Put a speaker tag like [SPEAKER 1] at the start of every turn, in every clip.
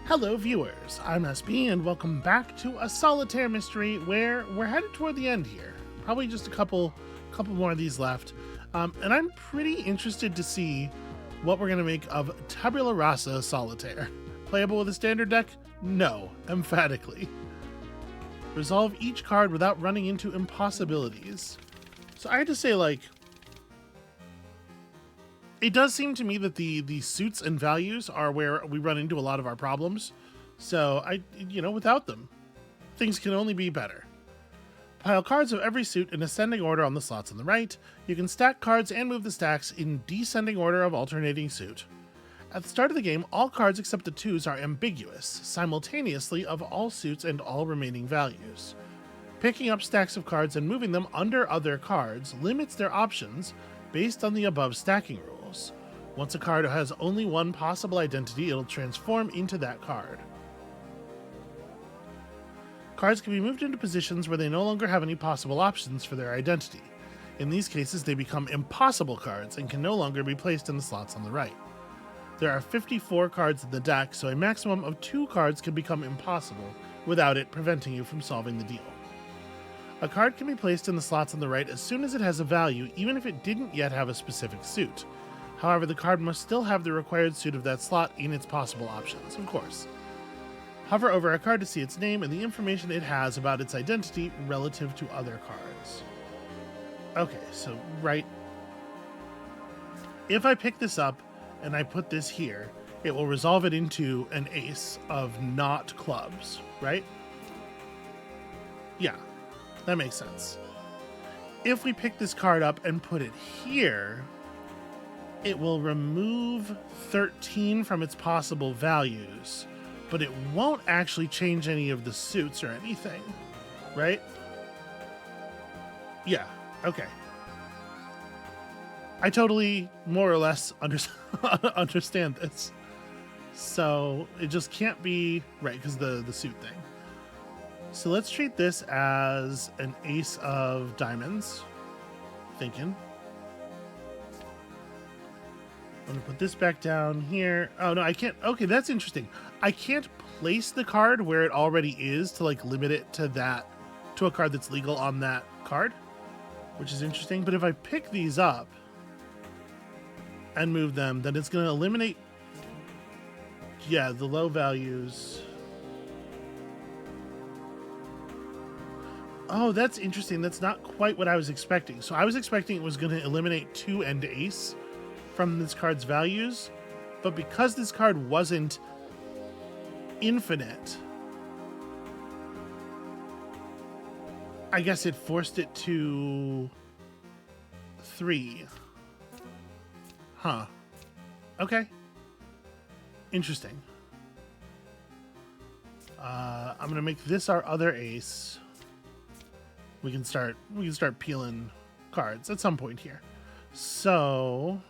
[SPEAKER 1] Hello viewers, I'm SB and welcome back to a Solitaire mystery where we're headed toward the end here. Probably just a couple more of these left. And I'm pretty interested to see what we're going to make of Tabula Rasa Solitaire. Playable with a standard deck? No, emphatically. Resolve each card without running into impossibilities. So I had to say, like, it does seem to me that the suits and values are where we run into a lot of our problems. So without them, things can only be better. Pile cards of every suit in ascending order on the slots on the right. You can stack cards and move the stacks in descending order of alternating suit. At the start of the game, all cards except the 2s are ambiguous, simultaneously of all suits and all remaining values. Picking up stacks of cards and moving them under other cards limits their options based on the above stacking rules. Once a card has only one possible identity, it'll transform into that card. Cards can be moved into positions where they no longer have any possible options for their identity. In these cases, they become impossible cards and can no longer be placed in the slots on the right. There are 54 cards in the deck, so a maximum of 2 cards can become impossible without it preventing you from solving the deal. A card can be placed in the slots on the right as soon as it has a value, even if it didn't yet have a specific suit. However, the card must still have the required suit of that slot in its possible options, of course. Hover over a card to see its name and the information it has about its identity relative to other cards. Okay, so right. If I pick this up and I put this here, it will resolve it into an ace of not clubs, right? Yeah. That makes sense. If we pick this card up and put it here, it will remove 13 from its possible values, but it won't actually change any of the suits or anything, right? Yeah, okay. I totally, more or less, understand this. So it just can't be, right, because the suit thing. So let's treat this as an ace of diamonds. Thinking. I'm going to put this back down here. Oh, no, I can't. Okay, that's interesting. I can't place the card where it already is to, like, limit it to that, to a card that's legal on that card, which is interesting. But if I pick these up and move them, then it's going to eliminate, yeah, the low values. Oh, that's interesting. That's not quite what I was expecting. So I was expecting it was going to eliminate 2 and ace from this card's values. But because this card wasn't infinite, I guess it forced it to 3. Huh. Okay. Interesting. I'm going to make this our other ace. We can start peeling cards at some point here. So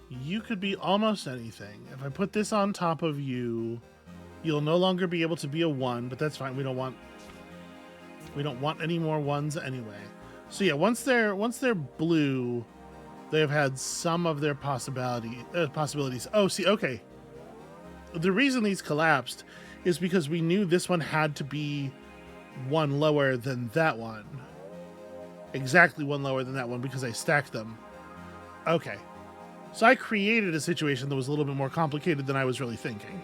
[SPEAKER 1] you could be almost anything. If I put this on top of you, you'll no longer be able to be a 1, but that's fine. We don't want any more 1s anyway. So yeah, once they're blue, they have had some of their possibilities. Oh, see, okay. The reason these collapsed is because we knew this one had to be 1 lower than that one. Exactly 1 lower than that one because I stacked them. Okay. So I created a situation that was a little bit more complicated than I was really thinking.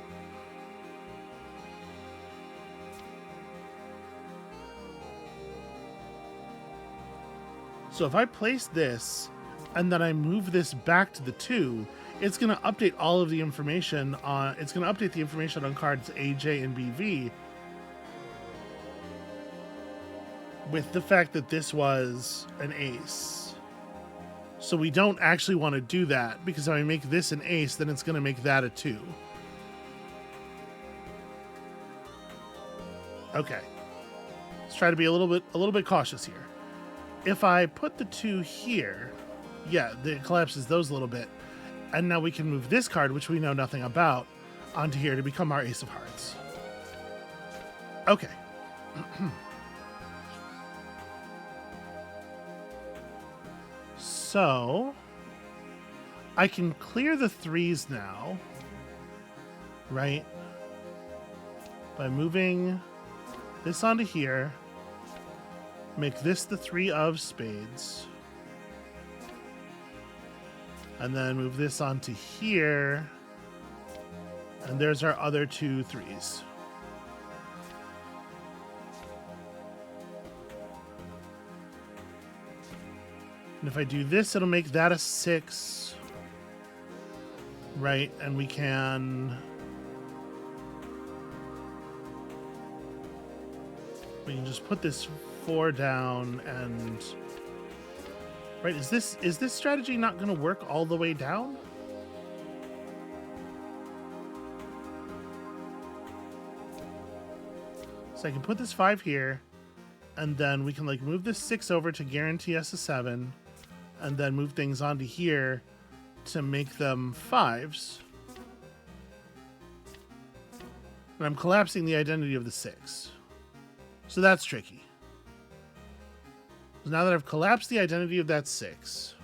[SPEAKER 1] So if I place this and then I move this back to the 2, it's going to update all of the information on, it's going to update the information on cards A, J, and BV with the fact that this was an ace. So we don't actually want to do that because if I make this an ace, then it's going to make that a 2. Okay. Let's try to be a little bit cautious here. If I put the 2 here, yeah, it collapses those a little bit. And now we can move this card, which we know nothing about, onto here to become our Ace of Hearts. Okay. So I can clear the 3s now, right? By moving this onto here, make this the 3 of spades, and then move this onto here, and there's our other 2 3s. And if I do this, it'll make that a 6, right? And we can just put this 4 down and right. Is this strategy not going to work all the way down? So I can put this 5 here, and then we can like move this 6 over to guarantee us a 7, and then move things onto here to make them 5s. And I'm collapsing the identity of the 6. So that's tricky. So now that I've collapsed the identity of that 6,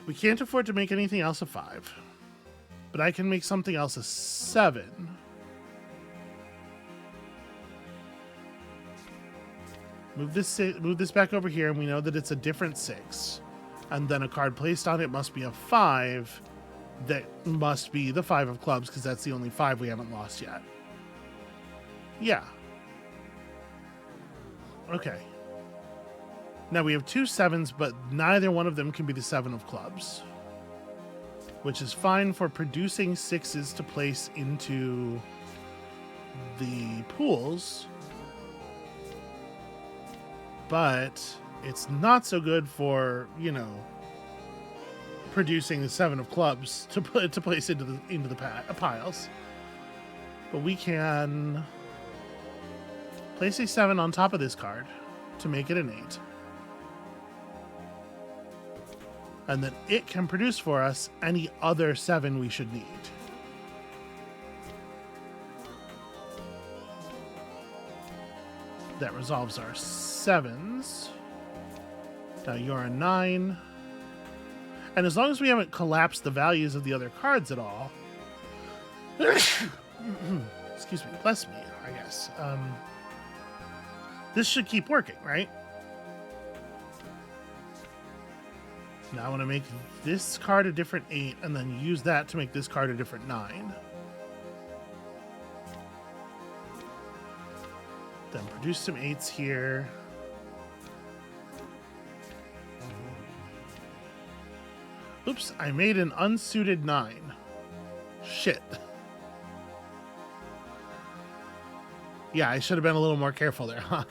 [SPEAKER 1] we can't afford to make anything else a 5. But I can make something else a 7. Move this back over here, and we know that it's a different 6. And then a card placed on it must be a 5. That must be the 5 of clubs, because that's the only 5 we haven't lost yet. Yeah. Okay. Now we have 2 7s, but neither one of them can be the 7 of clubs, which is fine for producing 6s to place into the pools. But it's not so good for, you know, producing the 7 of clubs to place into the piles. But we can place a 7 on top of this card to make it an 8. And then it can produce for us any other 7 we should need. That resolves our 7s. Now you're a 9. And as long as we haven't collapsed the values of the other cards at all, excuse me, bless me, I guess. This should keep working, right? Now I want to make this card a different 8 and then use that to make this card a different 9. Then produce some 8s here. Oops, I made an unsuited 9. Shit. Yeah, I should have been a little more careful there, huh?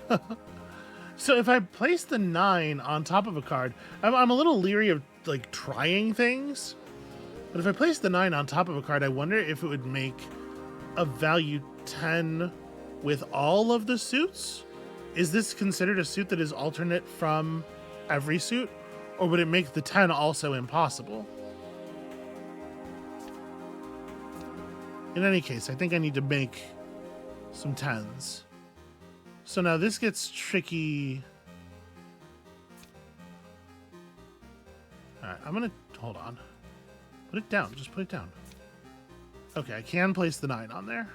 [SPEAKER 1] So if I place the 9 on top of a card, I'm a little leery of like trying things. But if I place the 9 on top of a card, I wonder if it would make a value 10 with all of the suits. Is this considered a suit that is alternate from every suit? Or would it make the 10 also impossible? In any case, I think I need to make some 10s. So now this gets tricky. All right, I'm gonna, hold on. Put it down, just put it down. Okay, I can place the 9 on there.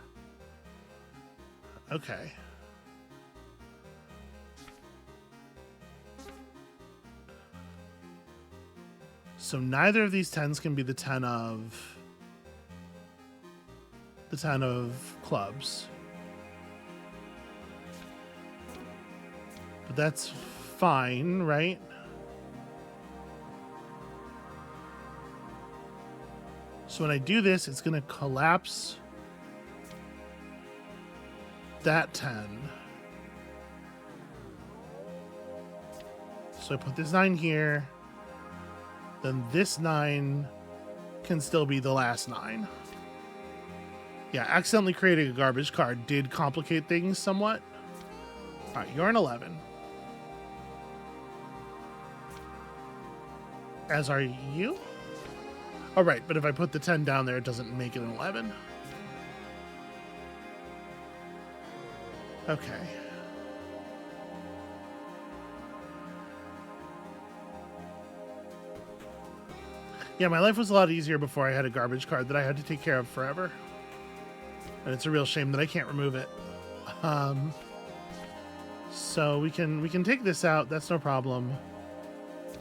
[SPEAKER 1] Okay. So neither of these 10s can be the 10 of clubs. But that's fine, right? So when I do this, it's going to collapse that 10. So I put this 9 here. Then this 9 can still be the last 9. Yeah, accidentally creating a garbage card did complicate things somewhat. All right, you're an 11. As are you? All right, but if I put the 10 down there, it doesn't make it an 11. Okay. Yeah, my life was a lot easier before I had a garbage card that I had to take care of forever. And it's a real shame that I can't remove it. So we can take this out. That's no problem.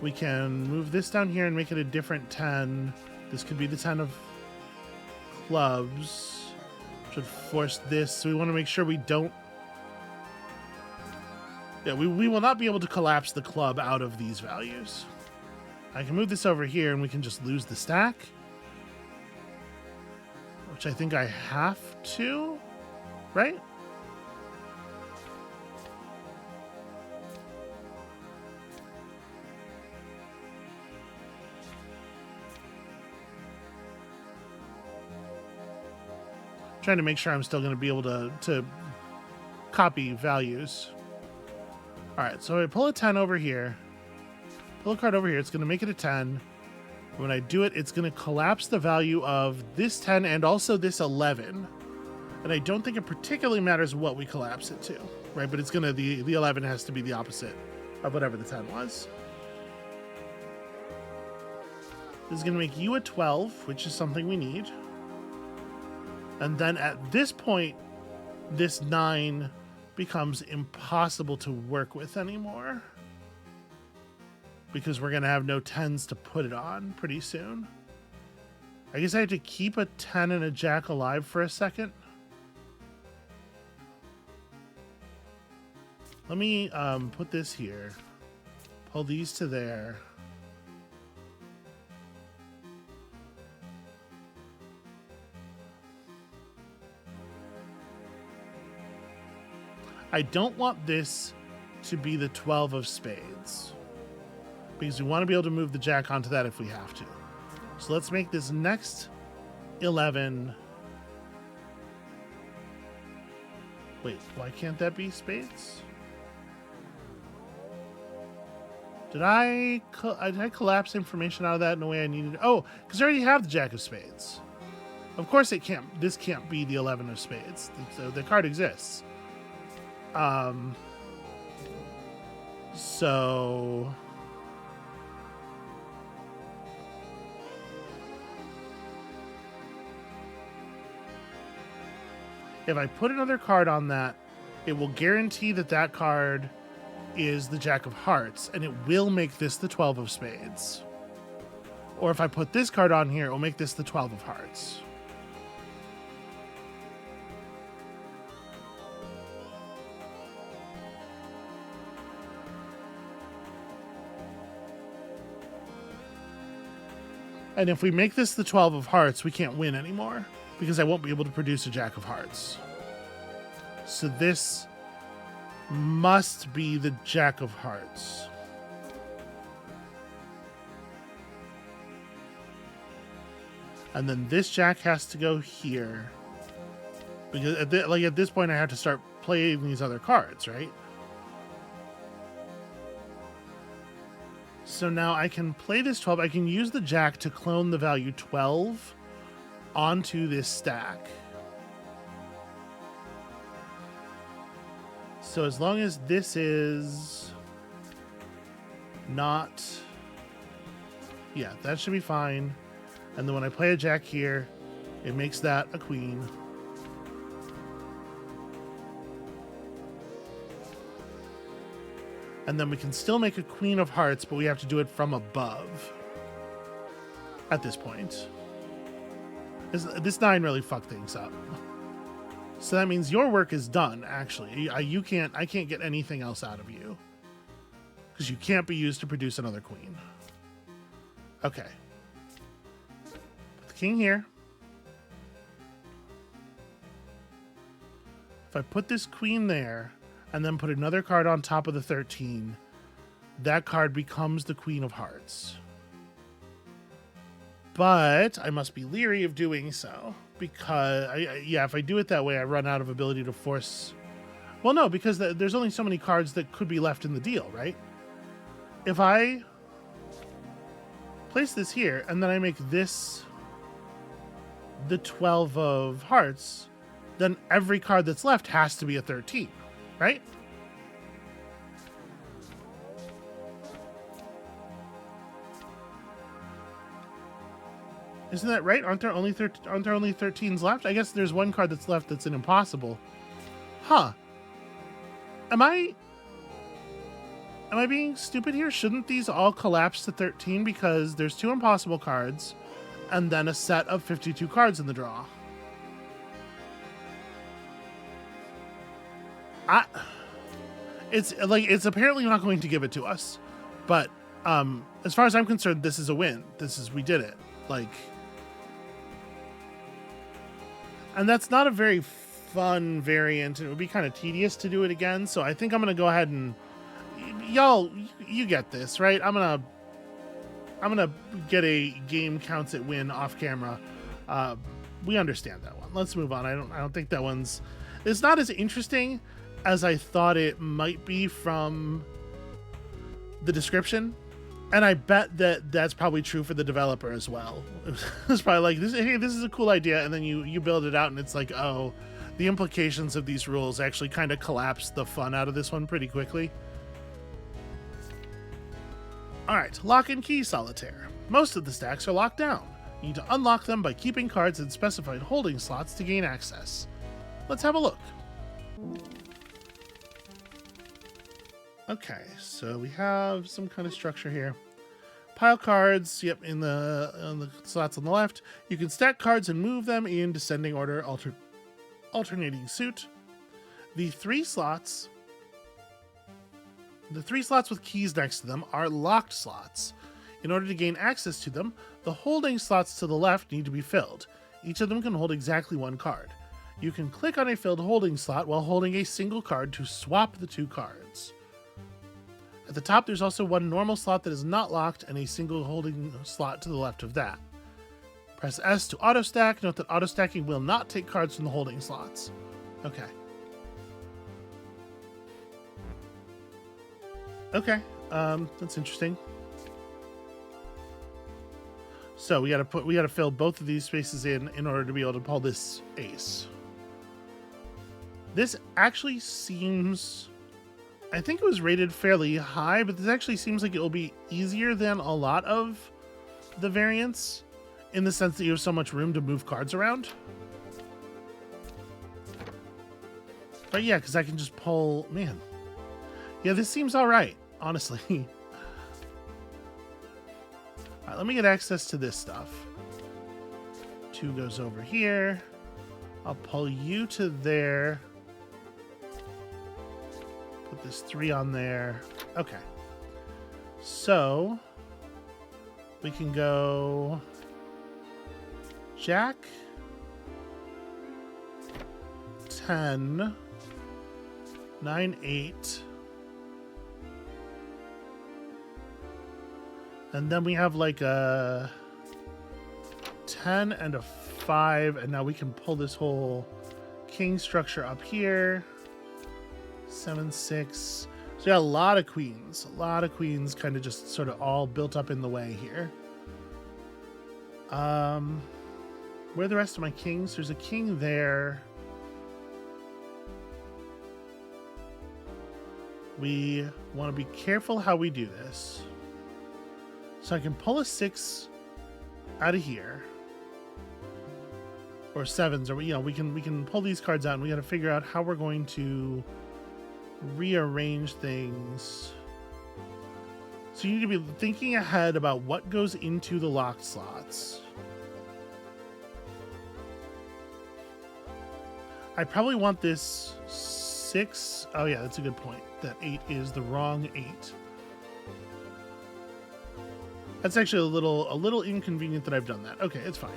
[SPEAKER 1] We can move this down here and make it a different 10. This could be the 10 of clubs. Should force this. So we want to make sure we don't... Yeah, we will not be able to collapse the club out of these values. I can move this over here and we can just lose the stack. Which I think I have to, right? Trying to make sure I'm still going to be able to copy values. All right, so I pull a 10 over here. Pull a card over here. It's going to make it a 10. When I do it, it's going to collapse the value of this 10 and also this 11. And I don't think it particularly matters what we collapse it to, right? But it's going to, the 11 has to be the opposite of whatever the 10 was. This is going to make you a 12, which is something we need. And then at this point, this 9 becomes impossible to work with anymore. Because we're going to have no 10s to put it on pretty soon. I guess I have to keep a 10 and a jack alive for a second. Let me put this here. Pull these to there. I don't want this to be the 12 of spades, because we want to be able to move the jack onto that if we have to. So let's make this next 11. Wait, why can't that be spades? Did I collapse information out of that in a way I needed? Oh, because I already have the jack of spades. Of course it can't. This can't be the 11 of spades. The card exists. So if I put another card on that, it will guarantee that that card is the Jack of Hearts, and it will make this the 12 of Spades. Or if I put this card on here, it will make this the 12 of Hearts. And if we make this the 12 of Hearts, we can't win anymore, because I won't be able to produce a Jack of Hearts. So this must be the Jack of Hearts. And then this Jack has to go here, because at this point I have to start playing these other cards, right? So now I can play this 12. I can use the Jack to clone the value 12 onto this stack. So as long as this is not... Yeah, that should be fine. And then when I play a Jack here, it makes that a queen. And then we can still make a Queen of Hearts, but we have to do it from above at this point. This 9 really fucked things up. So that means your work is done, actually. I can't get anything else out of you, because you can't be used to produce another queen. Okay. Put the king here. If I put this queen there, and then put another card on top of the 13, that card becomes the Queen of Hearts. But I must be leery of doing so, because, if I do it that way, I run out of ability to force... Well, no, because there's only so many cards that could be left in the deal, right? If I place this here, and then I make this the 12 of Hearts, then every card that's left has to be a 13. Right? Isn't that right? Aren't there only 13s left? I guess there's one card that's left that's an impossible. Huh. Am I being stupid here? Shouldn't these all collapse to 13 because there's 2 impossible cards and then a set of 52 cards in the draw? It's apparently not going to give it to us, but as far as I'm concerned, this is a win. We did it. And that's not a very fun variant, and it would be kind of tedious to do it again. So I think I'm gonna go ahead and y'all, you get this, right? I'm gonna get a game counts it win off camera. We understand that one. Let's move on. I don't think that one's. It's not as interesting as I thought it might be from the description. And I bet that that's probably true for the developer as well. It's probably like, hey, this is a cool idea. And then you build it out and it's like, oh, the implications of these rules actually kind of collapse the fun out of this one pretty quickly. All right, lock and key solitaire. Most of the stacks are locked down. You need to unlock them by keeping cards in specified holding slots to gain access. Let's have a look. Okay, so we have some kind of structure here. Pile cards, yep, on the slots on the left. You can stack cards and move them in descending order, alternating suit. The three slots with keys next to them are locked slots. In order to gain access to them, the holding slots to the left need to be filled. Each of them can hold exactly one card. You can click on a filled holding slot while holding a single card to swap the 2 cards. At the top, there's also one normal slot that is not locked and a single holding slot to the left of that. Press S to auto stack. Note that auto stacking will not take cards from the holding slots. Okay. Okay, that's interesting. So we gotta fill both of these spaces in order to be able to pull this ace. This actually seems, I think it was rated fairly high, but this actually seems like it will be easier than a lot of the variants in the sense that you have so much room to move cards around. But yeah, because I can just pull, man. Yeah, this seems all right, honestly. All right, let me get access to this stuff. 2 goes over here. I'll pull you to there. Put this 3 on there. Okay. So we can go Jack, 10, 9, 8. And then we have like a 10 and a 5, and now we can pull this whole king structure up here. 7, 6. So we got a lot of queens. A lot of queens kind of just sort of all built up in the way here. Where are the rest of my kings? There's a king there. We want to be careful how we do this. So I can pull a 6 out of here. Or 7s, or we can pull these cards out, and we got to figure out how we're going to rearrange things. So you need to be thinking ahead about what goes into the locked slots. I probably want this 6. Oh yeah, that's a good point. That 8 is the wrong 8. That's actually a little inconvenient that I've done that. Okay, it's fine.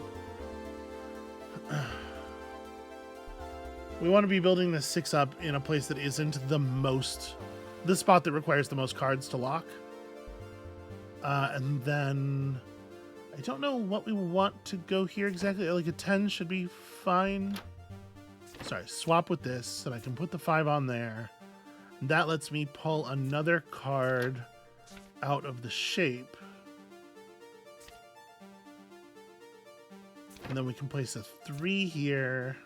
[SPEAKER 1] We want to be building this 6 up in a place that isn't the spot that requires the most cards to lock. And then I don't know what we want to go here exactly. Like a 10 should be fine. Sorry, swap with this so that I can put the 5 on there. And that lets me pull another card out of the shape. And then we can place a 3 here.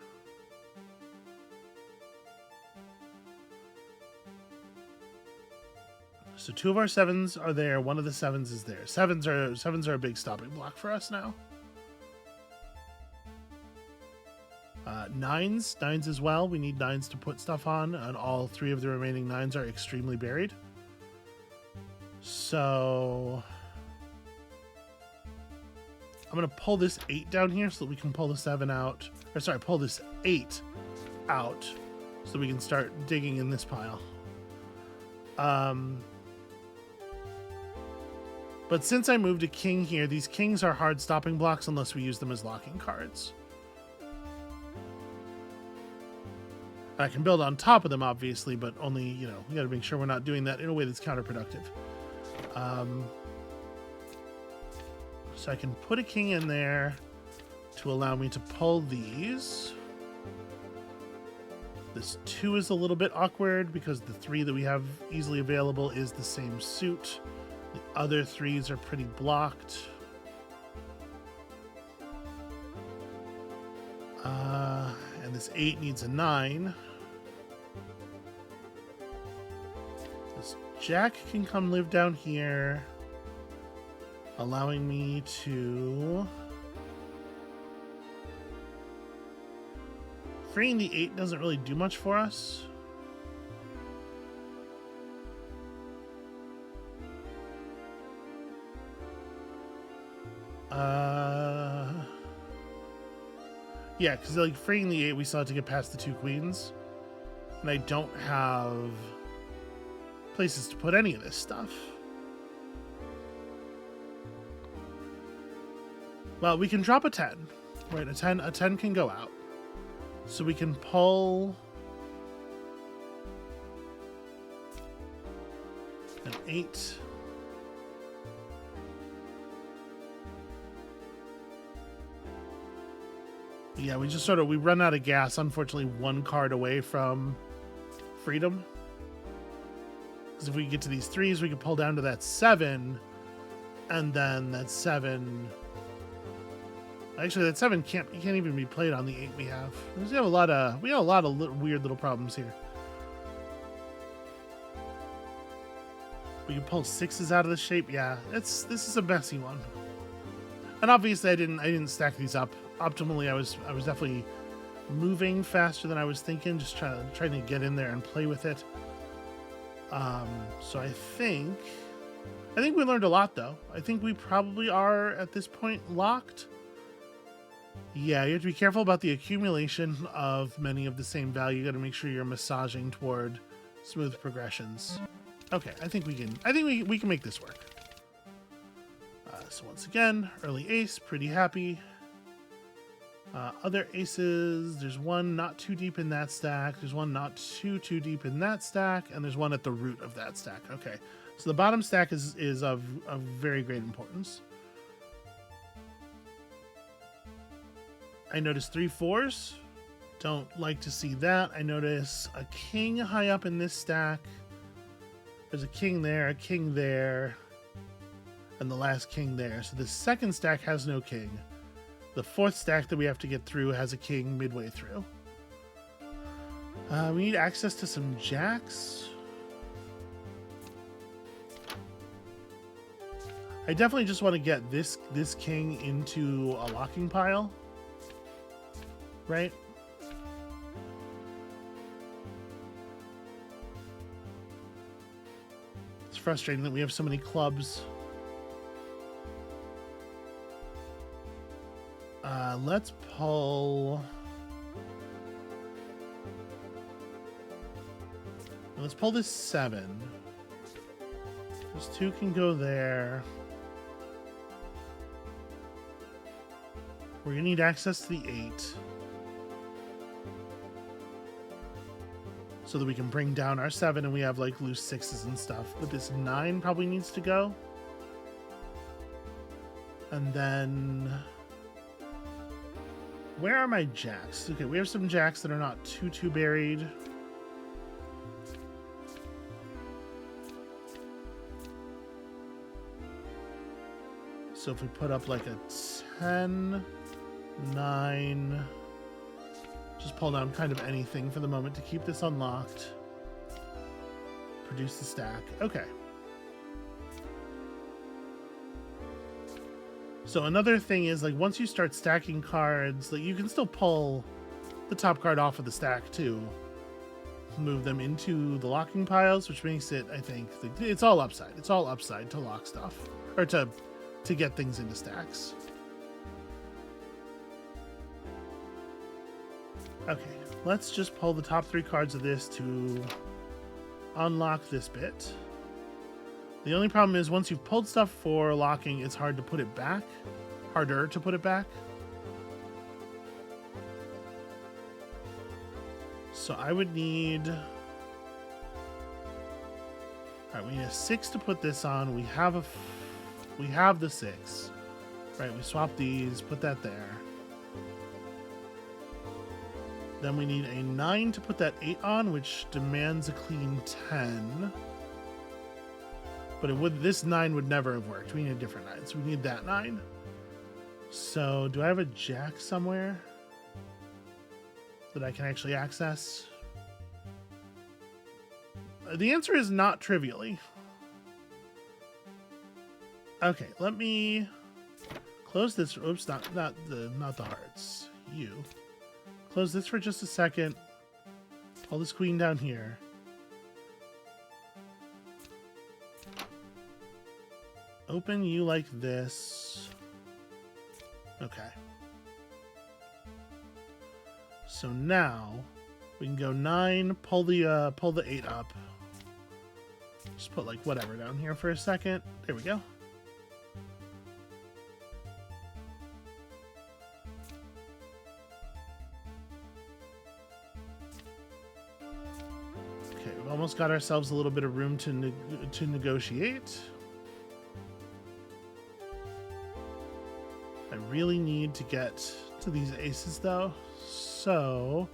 [SPEAKER 1] So 2 of our 7s are there. 1 of the 7s is there. 7s are a big stopping block for us now. Nines as well. We need nines to put stuff on, and all 3 of the remaining nines are extremely buried. So I'm going to pull this 8 down here so that we can pull the 7 out. Or sorry, pull this 8 out so that we can start digging in this pile. But since I moved a king here, these kings are hard stopping blocks unless we use them as locking cards. I can build on top of them, obviously, but only, you know, we got to make sure we're not doing that in a way that's counterproductive. So I can put a king in there to allow me to pull these. This 2 is a little bit awkward because the 3 that we have easily available is the same suit. The other 3s are pretty blocked. And this 8 needs a 9. This jack can come live down here, allowing me to... Freeing the 8 doesn't really do much for us. Yeah, because like freeing the 8, we still have to get past the 2 queens. And I don't have places to put any of this stuff. Well, we can drop a 10. Right, a 10 can go out. So we can pull an 8. Yeah, we just we run out of gas, unfortunately, 1 card away from freedom. Because if we get to these 3s, we can pull down to that 7, and then that 7... Actually, that 7 can't even be played on the 8 we have. We have a lot of weird little problems here. We can pull 6s out of the shape. Yeah, this is a messy one. And obviously, I didn't stack these up optimally. I was definitely moving faster than I was thinking, just trying to get in there and play with it. So I think we learned a lot, though. I think we probably are at this point locked. Yeah, you have to be careful about the accumulation of many of the same value. You got to make sure you're massaging toward smooth progressions. Okay, I think we can make this work. So once again, early ace, pretty happy. Other aces, there's one not too deep in that stack. There's one not too deep in that stack, and there's one at the root of that stack. Okay, so the bottom stack is of very great importance. I notice 3 4s. Don't like to see that. I notice a king high up in this stack. There's a king there, and the last king there. So the second stack has no king. The 4th stack that we have to get through has a king midway through. We need access to some jacks. I definitely just want to get this king into a locking pile. Right? It's frustrating that we have so many clubs. Let's pull... Let's pull this 7. This 2 can go there. We're gonna need access to the 8. So that we can bring down our 7 and we have like loose 6s and stuff. But this 9 probably needs to go. And then... Where are my jacks? Okay, we have some jacks that are not too buried. So if we put up like a 10, 9... Just pull down kind of anything for the moment to keep this unlocked. Produce the stack. Okay. So another thing is, like, once you start stacking cards, like, you can still pull the top card off of the stack too. Move them into the locking piles, which makes it, I think, it's all upside. It's all upside to lock stuff, or to get things into stacks. Okay, let's just pull the top 3 cards of this to unlock this bit. The only problem is once you've pulled stuff for locking, it's hard to put it back. Harder to put it back. So I would need... Alright, we need a 6 to put this on. We have the 6. Right, we swap these, put that there. Then we need a 9 to put that 8 on, which demands a clean 10. But this 9 would never have worked. We need a different 9, so we need that 9. So, do I have a jack somewhere that I can actually access? The answer is not trivially. Okay, let me close this. Oops, not the hearts. You. Close this for just a second. Pull this queen down here. Open you like this. Okay. So now we can go 9, pull the 8 up. Just put like whatever down here for a second. There we go. Okay, we've almost got ourselves a little bit of room to negotiate. I really need to get to these aces though. So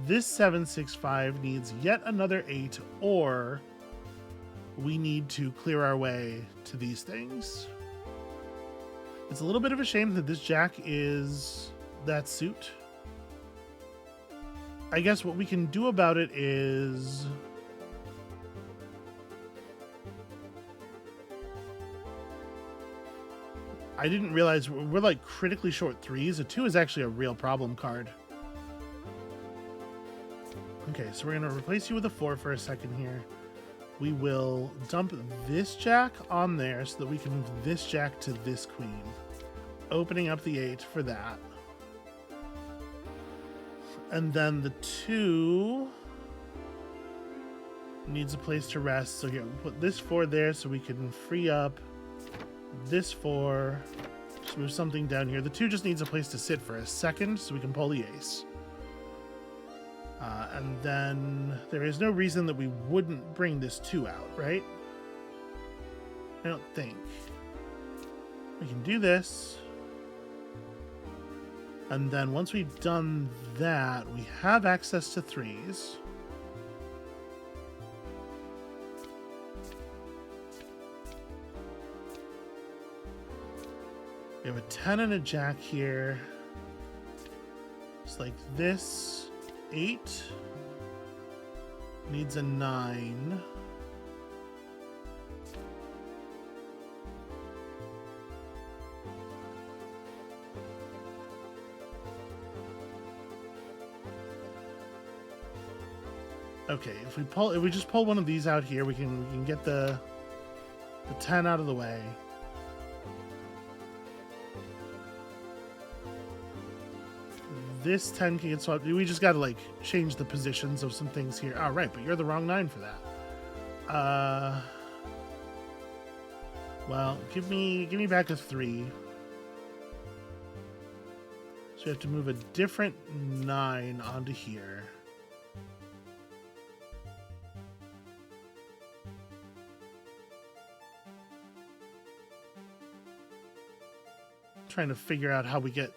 [SPEAKER 1] this 7-6-5 needs yet another 8, or we need to clear our way to these things. It's a little bit of a shame that this jack is that suit. I guess what we can do about it is... I didn't realize we're like critically short 3s. A 2 is actually a real problem card. Okay, so we're going to replace you with a 4 for a second here. We will dump this jack on there so that we can move this jack to this queen. Opening up the 8 for that. And then the 2 needs a place to rest. So here, we'll put this 4 there so we can free up this 4. Just move something down here. The 2 just needs a place to sit for a second so we can pull the ace. And then there is no reason that we wouldn't bring this 2 out, right? I don't think. We can do this. And then once we've done that, we have access to 3s. We have a 10 and a jack here. It's like this. 8 needs a 9. Okay, if we just pull one of these out here, we can get the 10 out of the way. This 10 can get swapped. We just got to like change the positions of some things here. Oh, right, but you're the wrong 9 for that. Well, give me back a 3. So we have to move a different 9 onto here. Trying to figure out how we get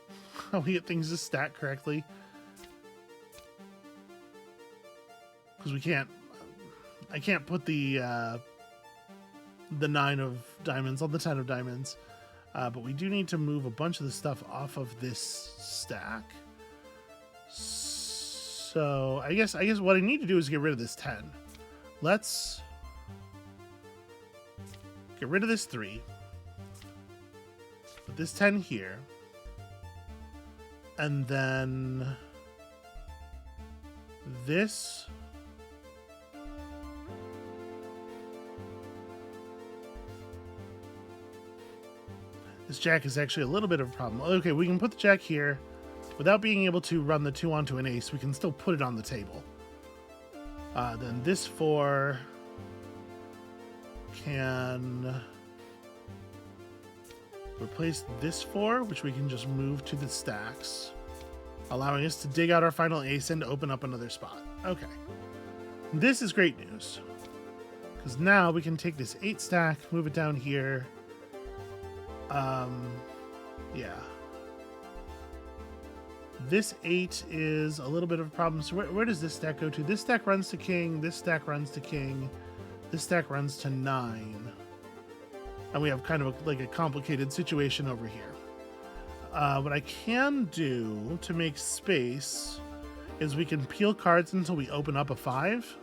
[SPEAKER 1] things to stack correctly, because I can't put the 9 of diamonds on the 10 of diamonds, but we do need to move a bunch of the stuff off of this stack. So I guess what I need to do is get rid of this 10. Let's get rid of this 3. Put this 10 here. And then this. This jack is actually a little bit of a problem. Okay, we can put the jack here. Without being able to run the 2 onto an ace, we can still put it on the table. Then this 4 can replace this 4, which we can just move to the stacks, allowing us to dig out our final ace and open up another spot. Okay. This is great news, because now we can take this 8 stack, move it down here. Yeah. This 8 is a little bit of a problem. So where does this stack go to? This stack runs to king, this stack runs to king, this stack runs to 9. And we have kind of like a complicated situation over here. What I can do to make space is we can peel cards until we open up a 5.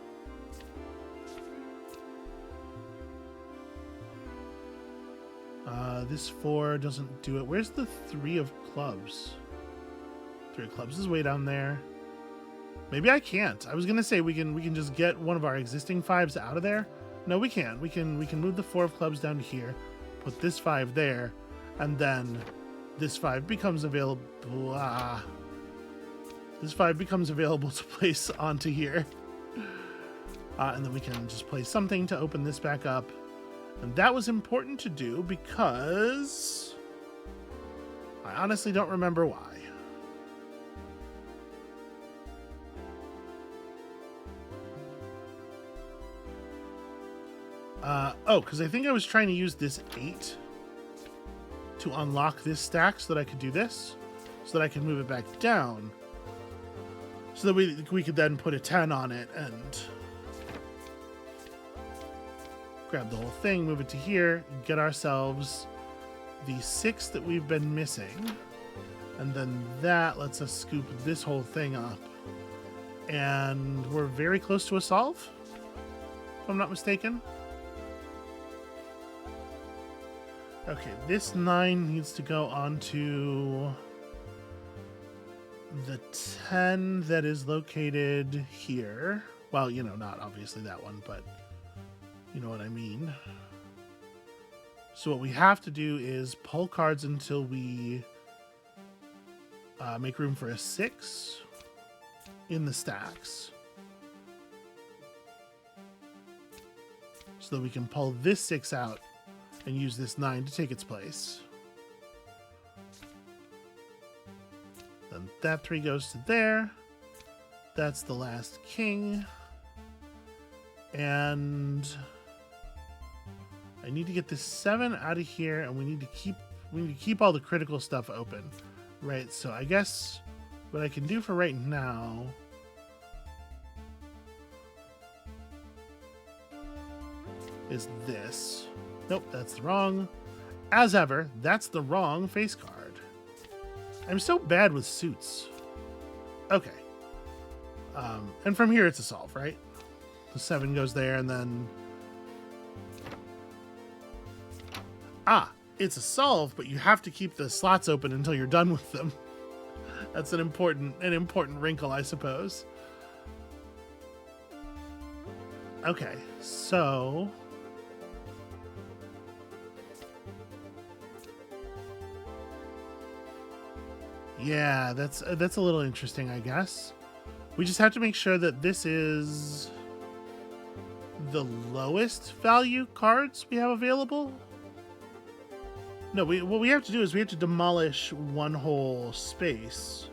[SPEAKER 1] This 4 doesn't do it. Where's the 3 of clubs? 3 of clubs is way down there. Maybe I can't. I was gonna say we can just get one of our existing 5s out of there. No, we can't. We can move the 4 of clubs down to here, put this 5 there, and then this 5 becomes available. This 5 becomes available to place onto here. And then we can just place something to open this back up. And that was important to do because I honestly don't remember why. Because I think I was trying to use this 8 to unlock this stack so that I could do this, so that I could move it back down, so that we could then put a 10 on it and grab the whole thing, move it to here, get ourselves the 6 that we've been missing, and then that lets us scoop this whole thing up. And we're very close to a solve, if I'm not mistaken. Okay, this 9 needs to go onto the 10 that is located here. Well, you know, not obviously that one, but you know what I mean. So what we have to do is pull cards until we make room for a 6 in the stacks, so that we can pull this 6 out and use this 9 to take its place. Then that 3 goes to there. That's the last king. And I need to get this 7 out of here, and we need to keep all the critical stuff open. Right, so I guess what I can do for right now is this. Nope, that's wrong. As ever, that's the wrong face card. I'm so bad with suits. Okay. And from here it's a solve, right? The 7 goes there, and then... it's a solve, but you have to keep the slots open until you're done with them. That's an important wrinkle, I suppose. Okay, so... yeah, that's a little interesting, I guess. We just have to make sure that this is the lowest value cards we have available. No, what we have to do is we have to demolish one whole space.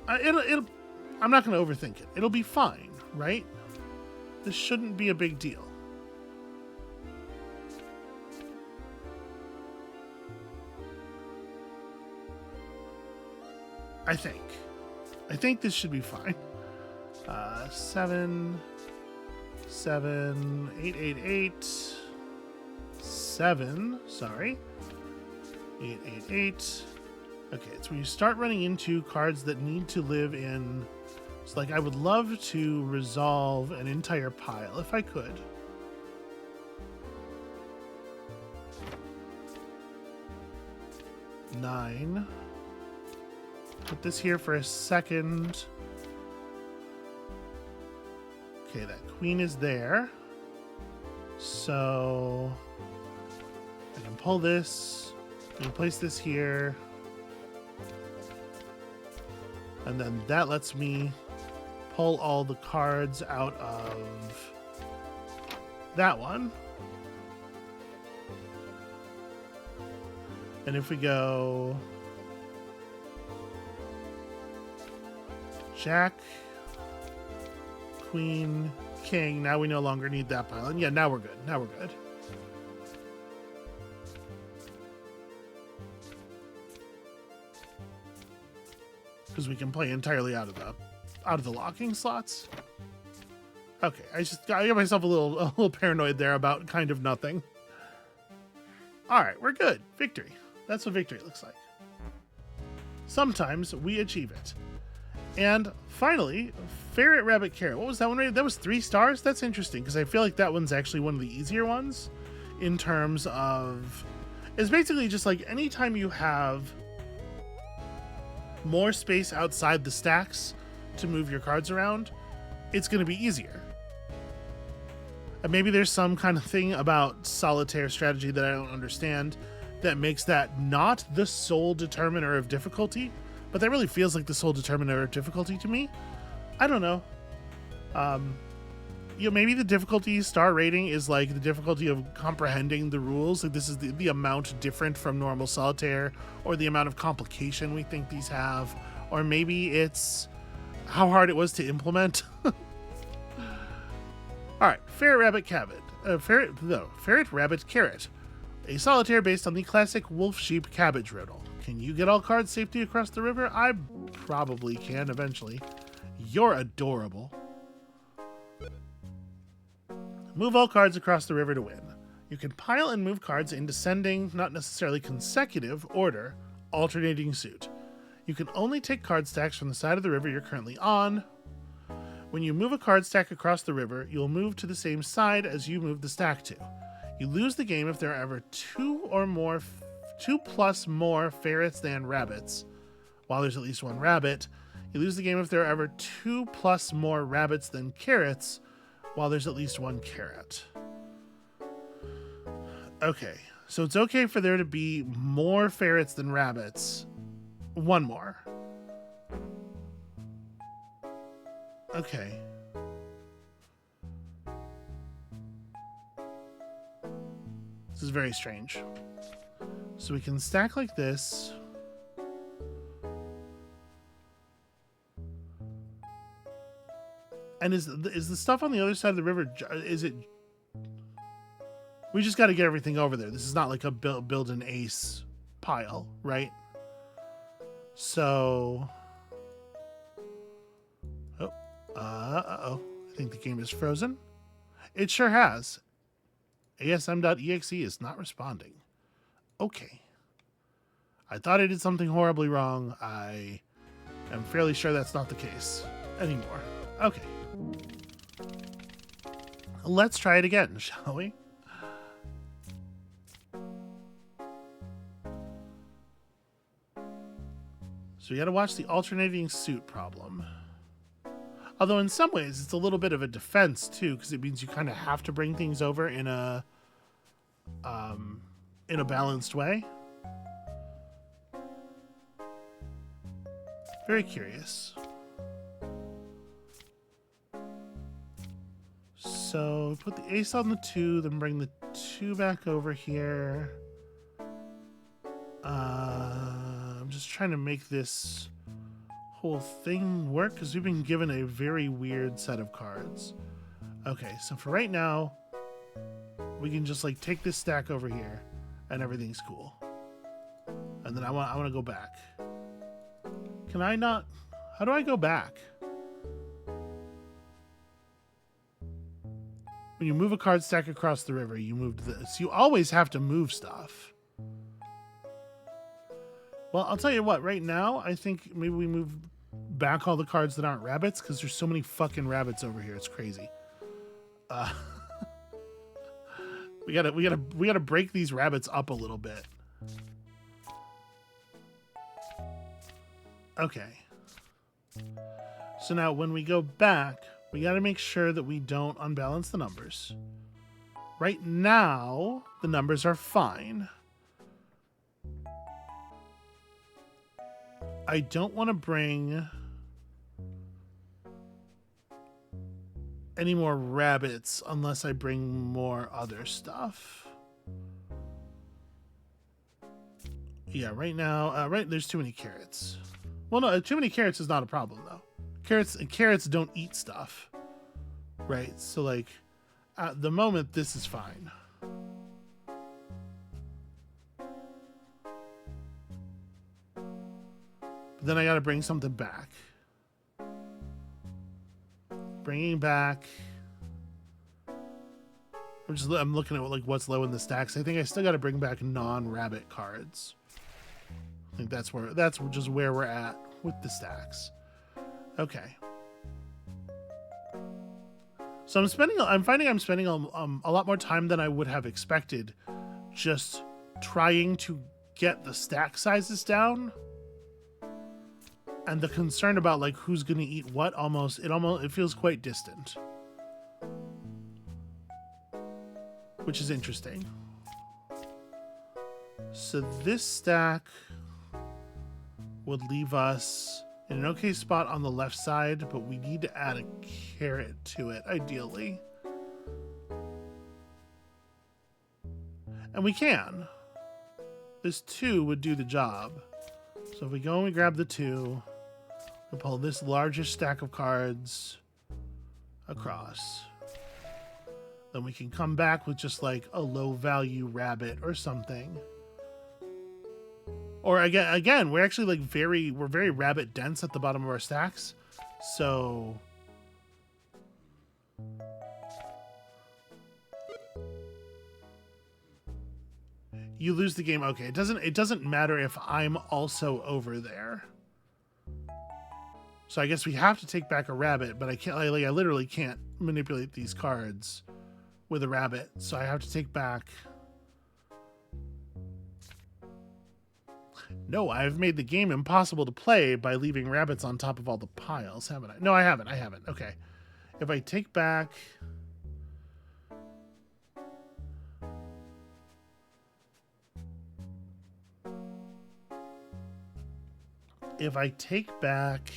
[SPEAKER 1] I'm not going to overthink it. It'll be fine, right? This shouldn't be a big deal. I think this should be fine. 7, 8, 8, 8, 7, sorry. 8, 8, 8. Okay, it's when you start running into cards that need to live in... It's like I would love to resolve an entire pile if I could. 9. Put this here for a second. Okay, that queen is there. So I can pull this. I can place this here. And then that lets me pull all the cards out of that one. And if we go Jack, Queen, King, now we no longer need that pile. And yeah, now we're good. Now we're good. Because we can play entirely out of the locking slots. Okay, I got myself a little paranoid there about kind of nothing. All right, we're good. Victory. That's what victory looks like. Sometimes we achieve it. And finally, Ferret, Rabbit, Carrot. What was that one rated? That was 3 stars? That's interesting, because I feel like that one's actually one of the easier ones in terms of... It's basically just like anytime you have more space outside the stacks to move your cards around, it's going to be easier. And maybe there's some kind of thing about solitaire strategy that I don't understand that makes that not the sole determiner of difficulty, but that really feels like the sole determiner of difficulty to me. I don't know. Maybe the difficulty star rating is like the difficulty of comprehending the rules. Like this is the amount different from normal solitaire, or the amount of complication we think these have, or maybe it's how hard it was to implement. All right, Ferret, Rabbit, Ferret, Rabbit, Carrot. A solitaire based on the classic wolf, sheep, cabbage riddle. Can you get all cards safely across the river? I probably can eventually. You're adorable. Move all cards across the river to win. You can pile and move cards in descending, not necessarily consecutive, order, alternating suit. You can only take card stacks from the side of the river you're currently on. When you move a card stack across the river, you'll move to the same side as you move the stack to. You lose the game if there are ever 2 plus more ferrets than rabbits. While there's at least 1 rabbit, you lose the game if there are ever 2 plus more rabbits than carrots, while there's at least 1 carrot. Okay, so it's okay for there to be more ferrets than rabbits. 1 more. Okay. This is very strange. So we can stack like this. And is the stuff on the other side of the river, is it... We just got to get everything over there. This is not like a build an ace pile, right? So... Uh-oh. I think the game is frozen. It sure has. ASM.exe is not responding. Okay. I thought I did something horribly wrong. I am fairly sure that's not the case anymore. Okay. Let's try it again, shall we? So we got to watch the alternating suit problem. Although in some ways it's a little bit of a defense too, because it means you kind of have to bring things over in a balanced way. Very curious. So put the ace on the 2, then bring the 2 back over here. I'm just trying to make this whole thing work because we've been given a very weird set of cards. Okay, so for right now, we can just like take this stack over here and everything's cool. And then I want to go back. Can I not? How do I go back? When you move a card stack across the river, you move this. You always have to move stuff. Well, I'll tell you what, right now, I think maybe we move back all the cards that aren't rabbits because there's so many fucking rabbits over here. It's crazy. We gotta break these rabbits up a little bit. Okay. So now when we go back, we got to make sure that we don't unbalance the numbers. Right now, the numbers are fine. I don't want to bring any more rabbits unless I bring more other stuff. Yeah, right now, there's too many carrots. Well, no, too many carrots is not a problem though. Carrots don't eat stuff, right? So like, at the moment, this is fine. But then I got to bring something back. Bringing back. I'm looking at like what's low in the stacks. I think I still got to bring back non-rabbit cards. I think that's just where we're at with the stacks. Okay. So I'm finding I'm spending a lot more time than I would have expected just trying to get the stack sizes down. And the concern about like who's going to eat what it feels quite distant. Which is interesting. So this stack would leave us in an okay spot on the left side, but we need to add a carrot to it, ideally. And we can. This 2 would do the job. So if we go and we grab the 2, we pull this largest stack of cards across. Then we can come back with just like a low value rabbit or something. Or again, we're actually like we're very rabbit dense at the bottom of our stacks. So you lose the game. Okay, it doesn't matter if I'm also over there. So I guess we have to take back a rabbit, but I literally can't manipulate these cards with a rabbit. So I have to take back. No, I've made the game impossible to play by leaving rabbits on top of all the piles, haven't I? No, I haven't. Okay. If I take back... If I take back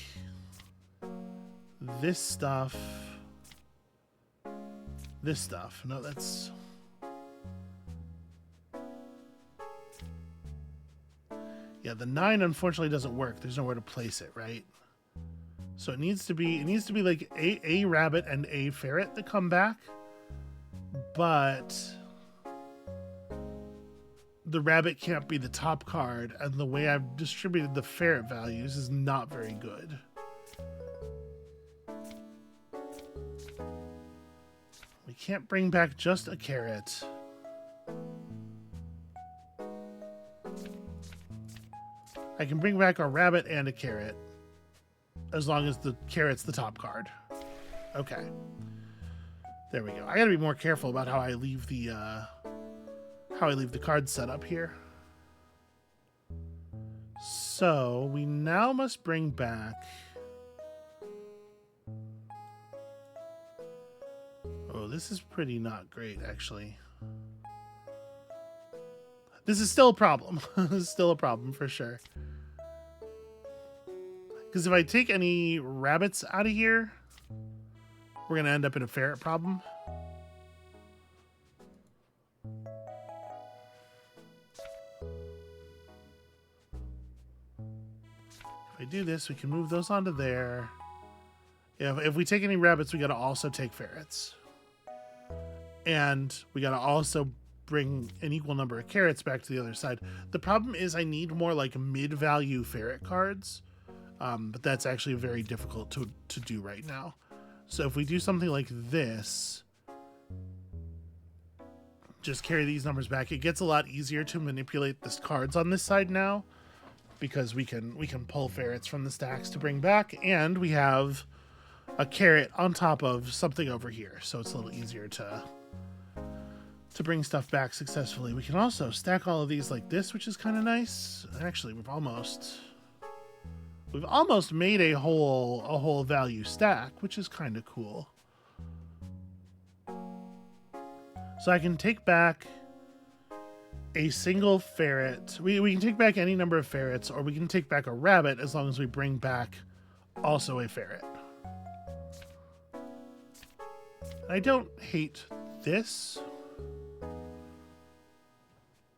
[SPEAKER 1] this stuff... No, that's... Yeah, the 9 unfortunately doesn't work. There's nowhere to place it, right? So it needs to be like a rabbit and a ferret that come back. But the rabbit can't be the top card, and the way I've distributed the ferret values is not very good. We can't bring back just a carrot. I can bring back a rabbit and a carrot, as long as the carrot's the top card. Okay. There we go. I gotta be more careful about how I leave the card set up here. So we now must bring back... Oh, this is pretty not great, actually. This is still a problem. This is still a problem for sure. Because if I take any rabbits out of here, we're going to end up in a ferret problem. If I do this, we can move those onto there. If we take any rabbits, we got to also take ferrets. And we got to also bring an equal number of carrots back to the other side. The problem is I need more like mid-value ferret cards. But that's actually very difficult to do right now. So if we do something like this, just carry these numbers back, it gets a lot easier to manipulate the cards on this side now, because we can pull ferrets from the stacks to bring back, and we have a carrot on top of something over here, so it's a little easier to bring stuff back successfully. We can also stack all of these like this, which is kind of nice. Actually, we've almost We've almost made a whole value stack, which is kind of cool. So I can take back a single ferret. We can take back any number of ferrets, or we can take back a rabbit as long as we bring back also a ferret. I don't hate this.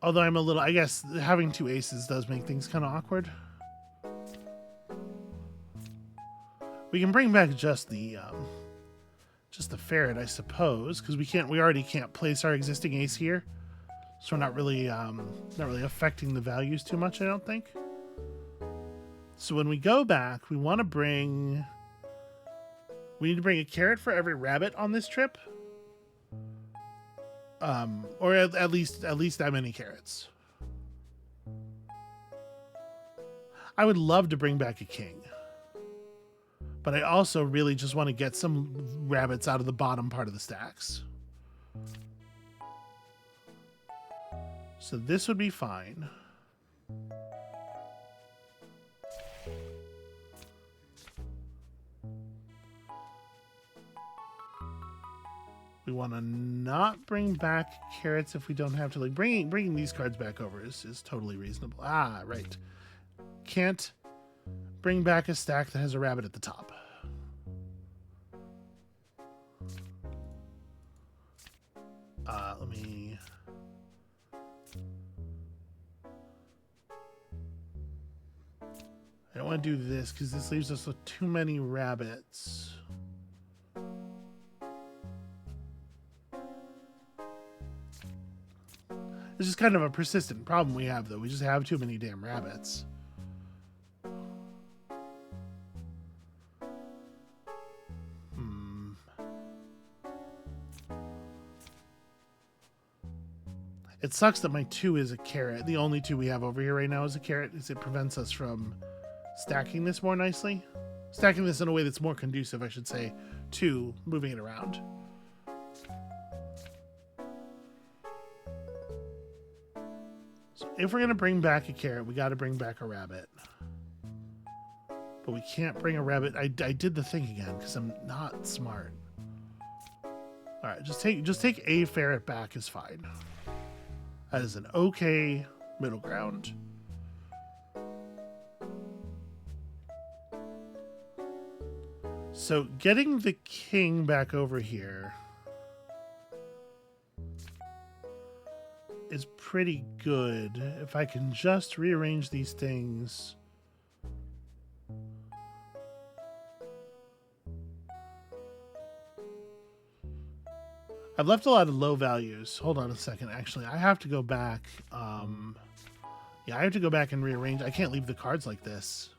[SPEAKER 1] Although I'm a little, I guess having two aces does make things kind of awkward. We can bring back just the ferret, I suppose, because we already can't place our existing ace here. So we're not really affecting the values too much, I don't think. So when we go back, we need to bring a carrot for every rabbit on this trip. Or at least that many carrots. I would love to bring back a king. But I also really just want to get some rabbits out of the bottom part of the stacks. So this would be fine. We want to not bring back carrots if we don't have to. Like bringing these cards back over is totally reasonable. Ah, right. Can't bring back a stack that has a rabbit at the top. Let me... I don't want to do this because this leaves us with too many rabbits. This is kind of a persistent problem we have, though. We just have too many damn rabbits. It sucks that my 2 is a carrot. The only 2 we have over here right now is a carrot, because it prevents us from stacking this more nicely. Stacking this in a way that's more conducive, I should say, to moving it around. So if we're going to bring back a carrot, we got to bring back a rabbit. But we can't bring a rabbit. I did the thing again, because I'm not smart. All right, just take a ferret back is fine. That is an okay middle ground. So getting the king back over here is pretty good. If I can just rearrange these things. I've left a lot of low values. Hold on a second. Actually, I have to go back. Yeah, I have to go back and rearrange. I can't leave the cards like this.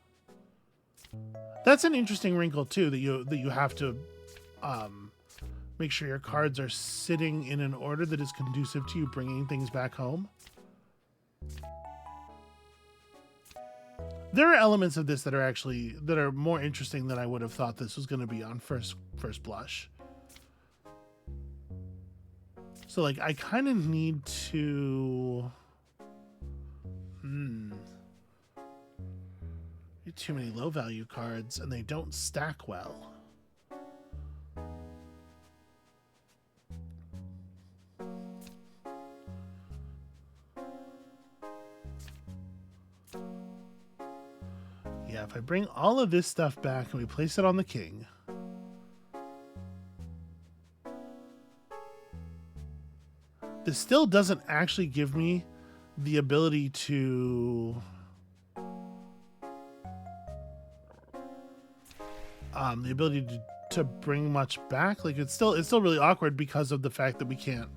[SPEAKER 1] That's an interesting wrinkle too, that you have to make sure your cards are sitting in an order that is conducive to you bringing things back home. There are elements of this that are more interesting than I would have thought this was going to be on first blush. So, like, I kind of need to... Too many low-value cards, and they don't stack well. Yeah, if I bring all of this stuff back and we place it on the king... This still doesn't actually give me the ability to to bring much back. Like it's still really awkward because of the fact that we can't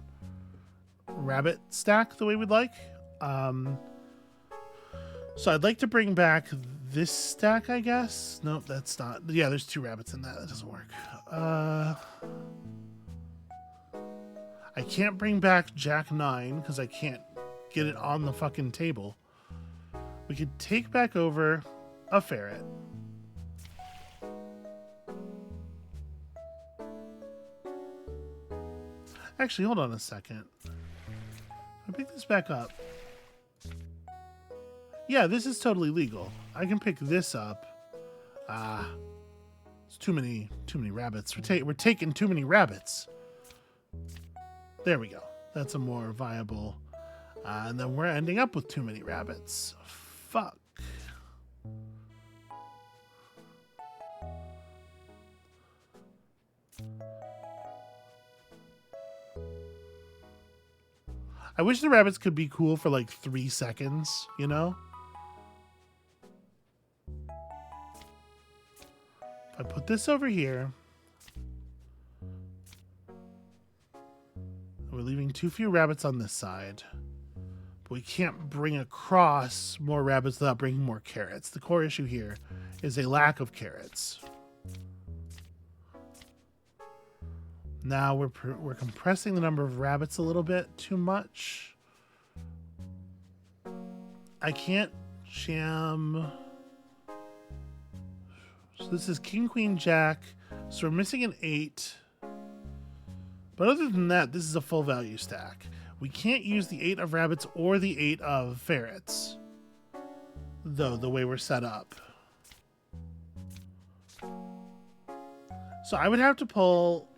[SPEAKER 1] rabbit stack the way we'd like. So I'd like to bring back this stack, I guess. Nope, that's not. Yeah, there's 2 rabbits in that. That doesn't work. I can't bring back Jack 9 because I can't get it on the fucking table. We could take back over a ferret. Actually, hold on a second. I'll pick this back up. Yeah, this is totally legal. I can pick this up It's too many rabbits. We're taking too many rabbits. There we go. That's a more viable. And then we're ending up with too many rabbits. Fuck. I wish the rabbits could be cool for like 3 seconds, you know? If I put this over here, we're leaving too few rabbits on this side. But we can't bring across more rabbits without bringing more carrots. The core issue here is a lack of carrots. Now we're compressing the number of rabbits a little bit too much. I can't jam. So this is King, Queen, Jack. So we're missing an 8. But other than that, this is a full value stack. We can't use the 8 of rabbits or the 8 of ferrets, though, the way we're set up. So I would have to pull...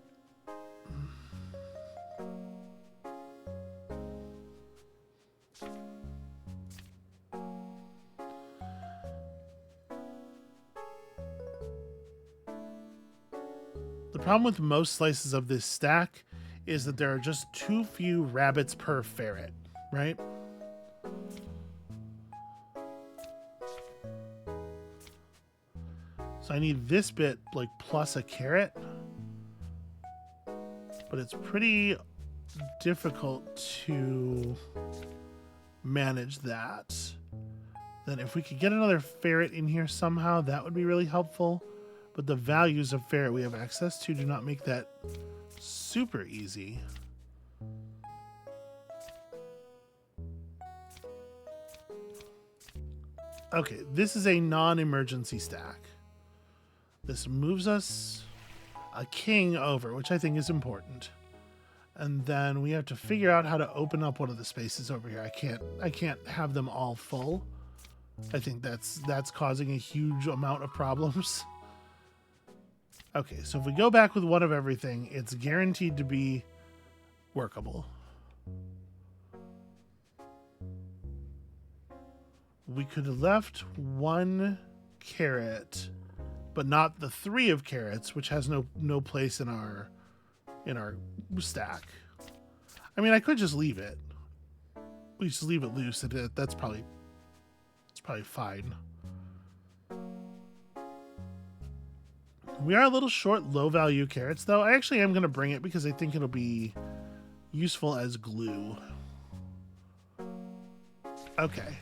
[SPEAKER 1] The problem with most slices of this stack is that there are just too few rabbits per ferret, right? So I need this bit like plus a carrot, but it's pretty difficult to manage that. Then if we could get another ferret in here somehow, that would be really helpful. But the values of ferret we have access to do not make that super easy. Okay, this is a non-emergency stack. This moves us a king over, which I think is important. And then we have to figure out how to open up one of the spaces over here. I can't have them all full. I think that's causing a huge amount of problems. Okay, so if we go back with one of everything, it's guaranteed to be workable. We could have left 1 carrot, but not the 3 of carrots, which has no place in our stack. I mean, I could just leave it. We just leave it loose. That's probably fine. We are a little short low-value carrots, though. I actually am going to bring it because I think it'll be useful as glue. Okay.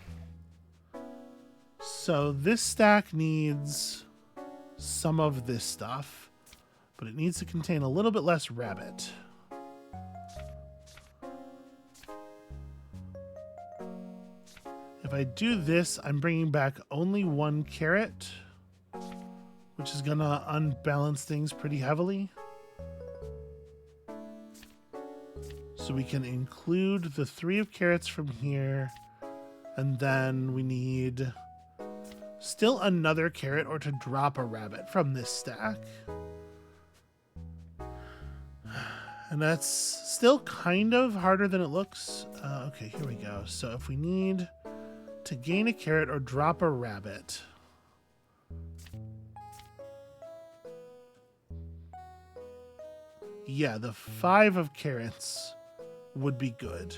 [SPEAKER 1] So this stack needs some of this stuff, but it needs to contain a little bit less rabbit. If I do this, I'm bringing back only 1 carrot, which is gonna unbalance things pretty heavily. So we can include the 3 of carrots from here, and then we need still another carrot or to drop a rabbit from this stack. And that's still kind of harder than it looks. Okay, here we go. So if we need to gain a carrot or drop a rabbit, yeah, the 5 of carrots would be good.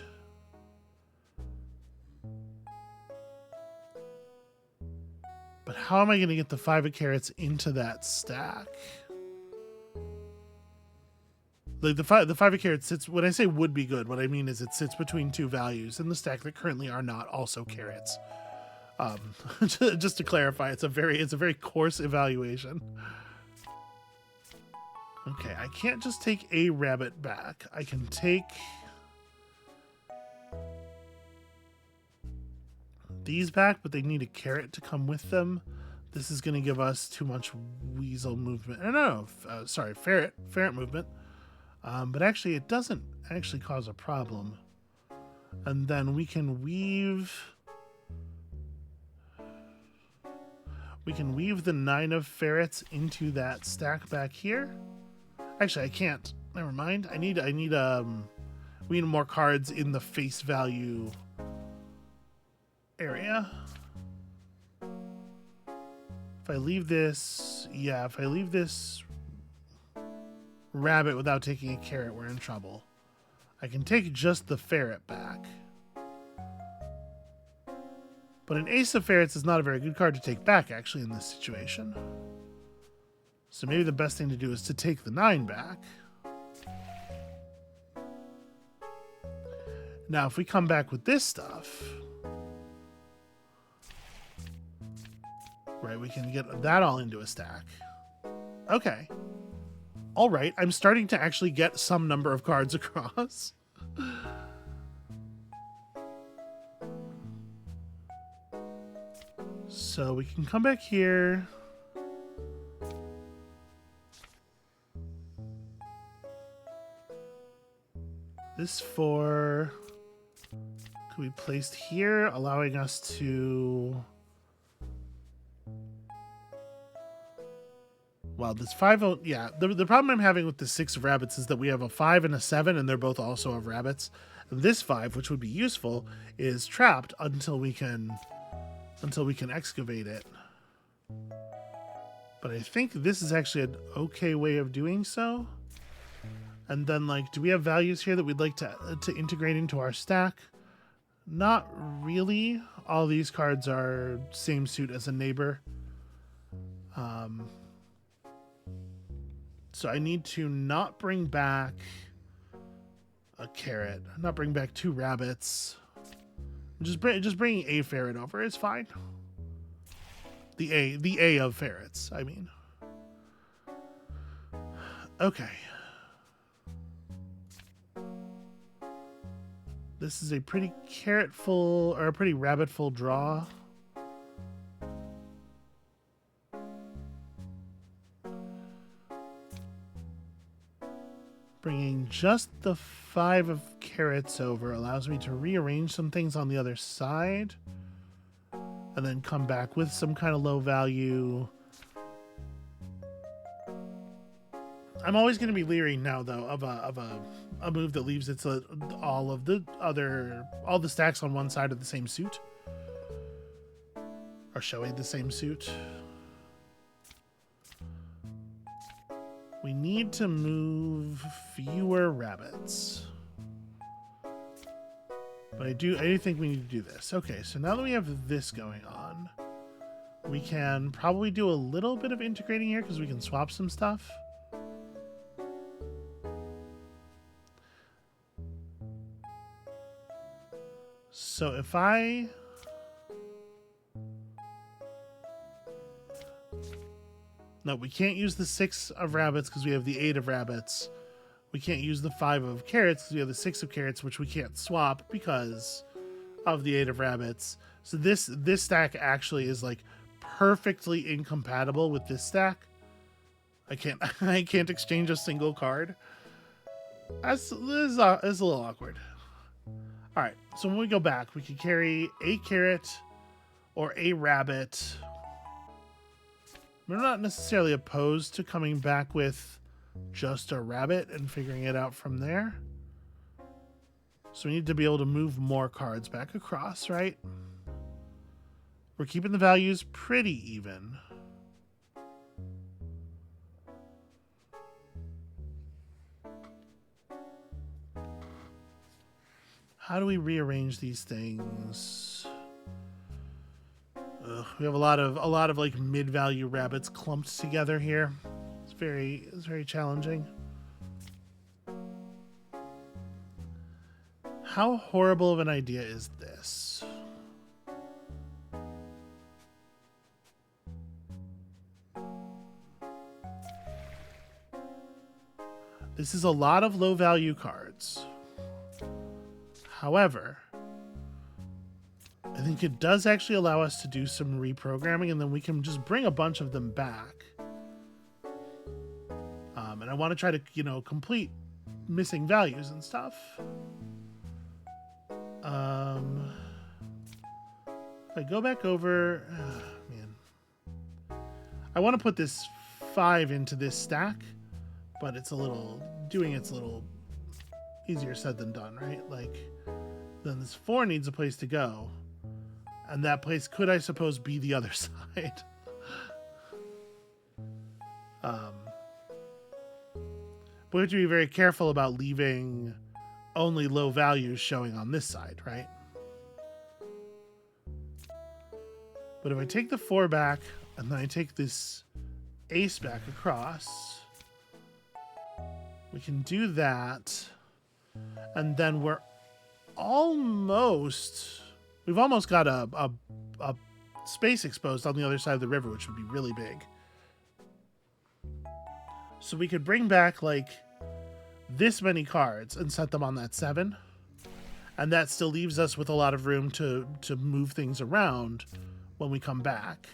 [SPEAKER 1] But how am I going to get the 5 of carrots into that stack? Like the five of carrots sits, when I say would be good, what I mean is it sits between 2 values in the stack that currently are not also carrots. Just to clarify, it's a very coarse evaluation. Okay, I can't just take a rabbit back. I can take these back, but they need a carrot to come with them. This is going to give us too much weasel movement. Sorry, ferret movement. But actually, it doesn't actually cause a problem. And then we can weave. We can weave the 9 of ferrets into that stack back here. Actually, I can't. Never mind. we need more cards in the face value area. If I leave this, yeah, if I leave this rabbit without taking a carrot, we're in trouble. I can take just the ferret back. But an ace of ferrets is not a very good card to take back, actually, in this situation. So maybe the best thing to do is to take the 9 back. Now, if we come back with this stuff, right, we can get that all into a stack. Okay. All right, I'm starting to actually get some number of cards across. So we can come back here. This 4 could be placed here, allowing us to... Wow, this 5... Yeah, the problem I'm having with the 6 of rabbits is that we have a 5 and a 7, and they're both also of rabbits. And this 5, which would be useful, is trapped until we can excavate it. But I think this is actually an okay way of doing so. And then, like, do we have values here that we'd like to integrate into our stack? Not really. All these cards are same suit as a neighbor. So I need to not bring back a carrot, not bring back 2 rabbits. Just bringing a ferret over is fine. The A of ferrets, I mean. Okay. This is a pretty carrot-full, or a pretty rabbit-full draw. Bringing just the 5 of carrots over allows me to rearrange some things on the other side. And then come back with some kind of low value. I'm always going to be leery now, though, of a move that leaves all the stacks on one side of the same suit, or showing the same suit. We need to move fewer rabbits. But I do think we need to do this. Okay, so now that we have this going on, we can probably do a little bit of integrating here because we can swap some stuff. So if I... No, we can't use the 6 of rabbits because we have the 8 of rabbits. We can't use the 5 of carrots because we have the 6 of carrots, which we can't swap because of the 8 of rabbits. So this stack actually is like perfectly incompatible with this stack. I can't exchange a single card. This is a little awkward. All right, so when we go back, we can carry a carrot or a rabbit. We're not necessarily opposed to coming back with just a rabbit and figuring it out from there. So we need to be able to move more cards back across, right? We're keeping the values pretty even. How do we rearrange these things? We have a lot of like mid-value rabbits clumped together here. It's very challenging. How horrible of an idea is this? This is a lot of low-value cards. However, I think it does actually allow us to do some reprogramming, and then we can just bring a bunch of them back. And I want to try to, complete missing values and stuff. If I go back over... man. I want to put this 5 into this stack, but it's a little, doing it's a little easier said than done, right? Like, then this 4 needs a place to go. And that place could, I suppose, be the other side. But we have to be very careful about leaving only low values showing on this side, right? But if I take the 4 back, and then I take this ace back across, we can do that. And then we've almost got a space exposed on the other side of the river, which would be really big. So we could bring back like this many cards and set them on that 7. And that still leaves us with a lot of room to move things around when we come back.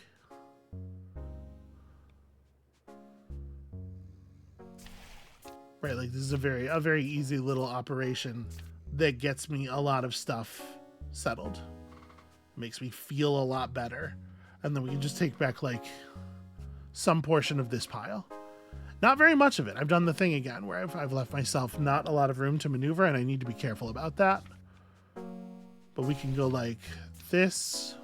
[SPEAKER 1] Right, like this is a very easy little operation that gets me a lot of stuff settled. Makes me feel a lot better. And then we can just take back like some portion of this pile. Not very much of it. I've done the thing again where I've left myself not a lot of room to maneuver, and I need to be careful about that. But we can go like this.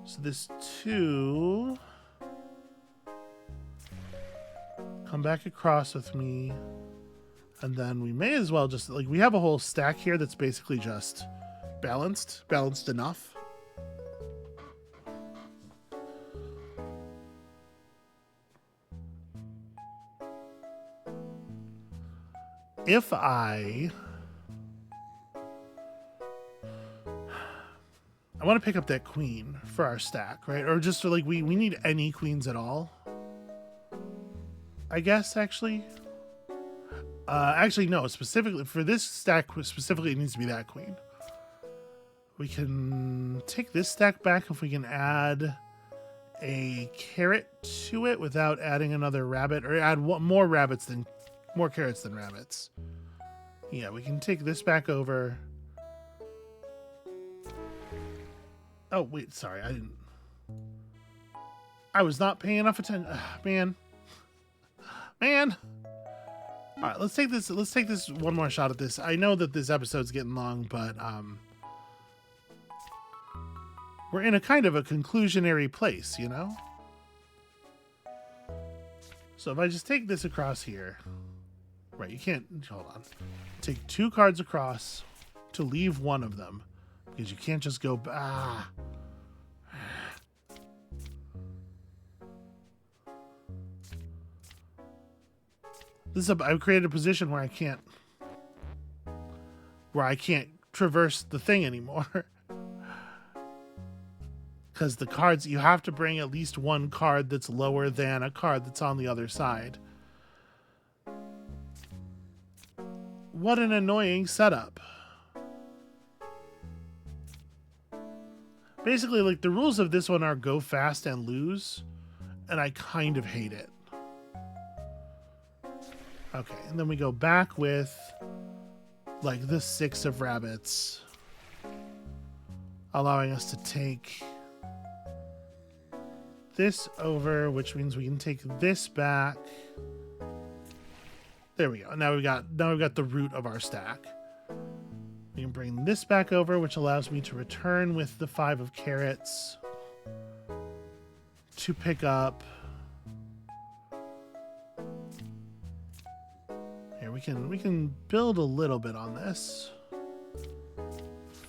[SPEAKER 1] So this 2 come back across with me, and then we may as well just like, we have a whole stack here that's basically just balanced enough. If I want to pick up that queen for our stack, right? Or just like we need any queens at all, I guess, actually. Actually, no, specifically for this stack, specifically, it needs to be that queen. We can take this stack back if we can add a carrot to it without adding another rabbit, or add more carrots than rabbits. Yeah, we can take this back over. Oh, wait, sorry, I was not paying enough attention. Man. All right, let's take this one more shot at this. I know that this episode's getting long, but we're in a kind of a conclusionary place, you know? So if I just take this across here, right, you can't, hold on. Take 2 cards across to leave one of them, because you can't just go, I've created a position where I can't traverse the thing anymore. Because the cards, you have to bring at least one card that's lower than a card that's on the other side. What an annoying setup. Basically, like, the rules of this one are go fast and lose, and I kind of hate it. Okay, and then we go back with, like, the 6 of rabbits, allowing us to take this over, which means we can take this back. There we go. Now we've got the root of our stack. We can bring this back over, which allows me to return with the 5 of carrots to pick up. Here we can build a little bit on this.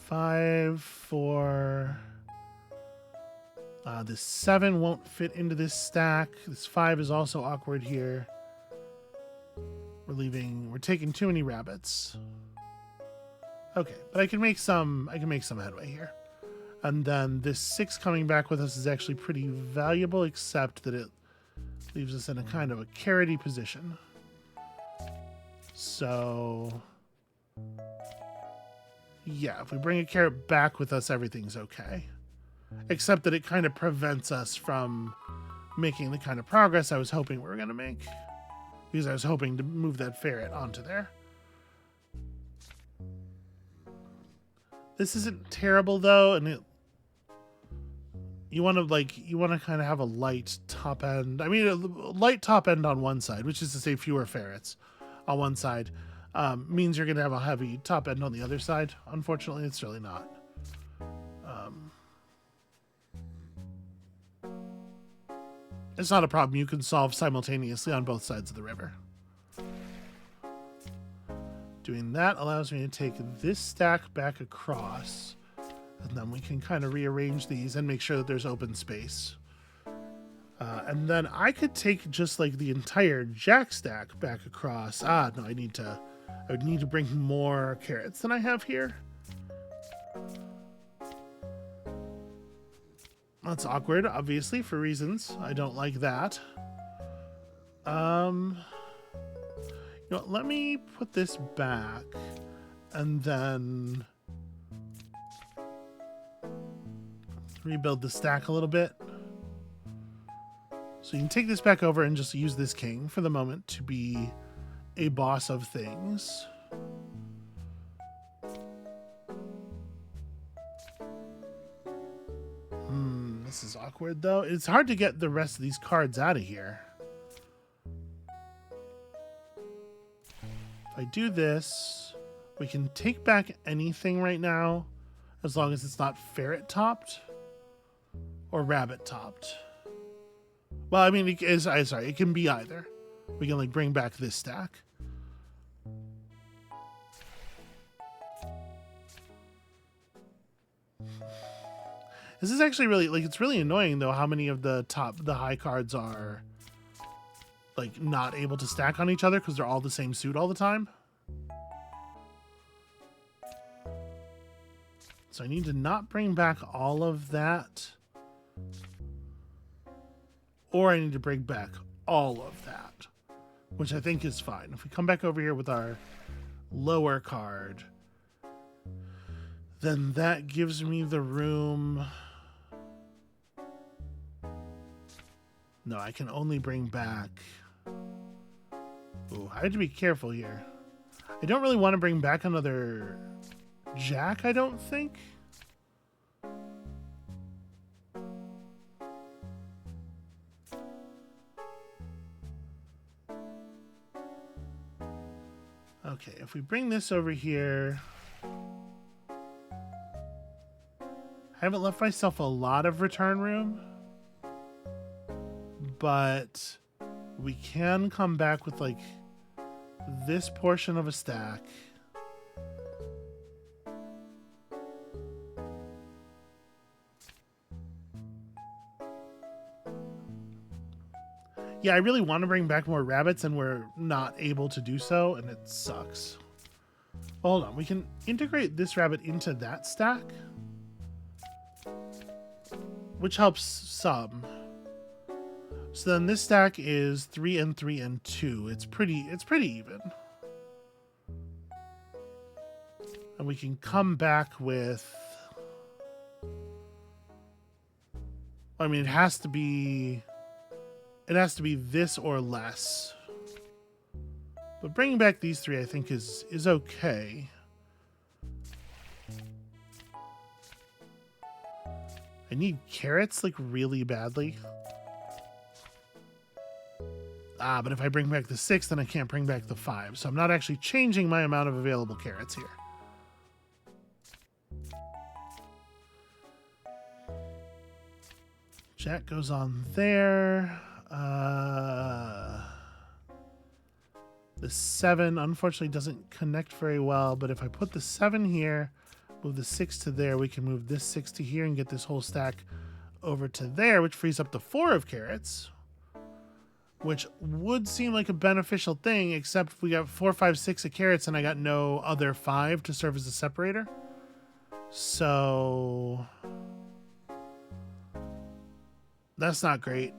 [SPEAKER 1] 5, 4. This 7 won't fit into this stack. This 5 is also awkward here. We're taking too many rabbits. Okay, but I can make some headway here. And then this 6 coming back with us is actually pretty valuable, except that it leaves us in a kind of a carroty position. So yeah, if we bring a carrot back with us, everything's okay. Except that it kind of prevents us from making the kind of progress I was hoping we were going to make. Because I was hoping to move that ferret onto there. This isn't terrible though, and you want to kind of have a light top end. I mean, a light top end on one side, which is to say fewer ferrets on one side, means you're going to have a heavy top end on the other side. Unfortunately, it's really not. It's not a problem you can solve simultaneously on both sides of the river. Doing that allows me to take this stack back across, and then we can kind of rearrange these and make sure that there's open space. And then I could take just like the entire jack stack back across. No, I would need to bring more carrots than I have here. That's awkward, obviously, for reasons. I don't like that. You know, let me put this back and then rebuild the stack a little bit. So you can take this back over and just use this king for the moment to be a boss of things. This is awkward though. It's hard to get the rest of these cards out of here. If I do this, we can take back anything right now as long as it's not ferret topped or rabbit topped. Well, I mean, it can be either. We can like bring back this stack. This is actually really, like, it's really annoying though how many of the high cards are like not able to stack on each other because they're all the same suit all the time. So I need to not bring back all of that. Or I need to bring back all of that, which I think is fine. If we come back over here with our lower card, then that gives me the room. No, I can only bring back. Ooh, I have to be careful here. I don't really want to bring back another jack, I don't think. Okay, if we bring this over here, I haven't left myself a lot of return room, but we can come back with like this portion of a stack. Yeah, I really want to bring back more rabbits and we're not able to do so, and it sucks. Hold on, we can integrate this rabbit into that stack, which helps some. So then this stack is 3 and 3 and 2. It's pretty even. And we can come back with, I mean, it has to be this or less. But bringing back these 3 I think is okay. I need carrots like really badly. But if I bring back the 6, then I can't bring back the 5. So I'm not actually changing my amount of available carrots here. Jack goes on there. The 7 unfortunately doesn't connect very well, but if I put the 7 here, move the 6 to there, we can move this 6 to here and get this whole stack over to there, which frees up the 4 of carrots, which would seem like a beneficial thing, except if we got 4, 5, 6 of carrots and I got no other 5 to serve as a separator. So that's not great.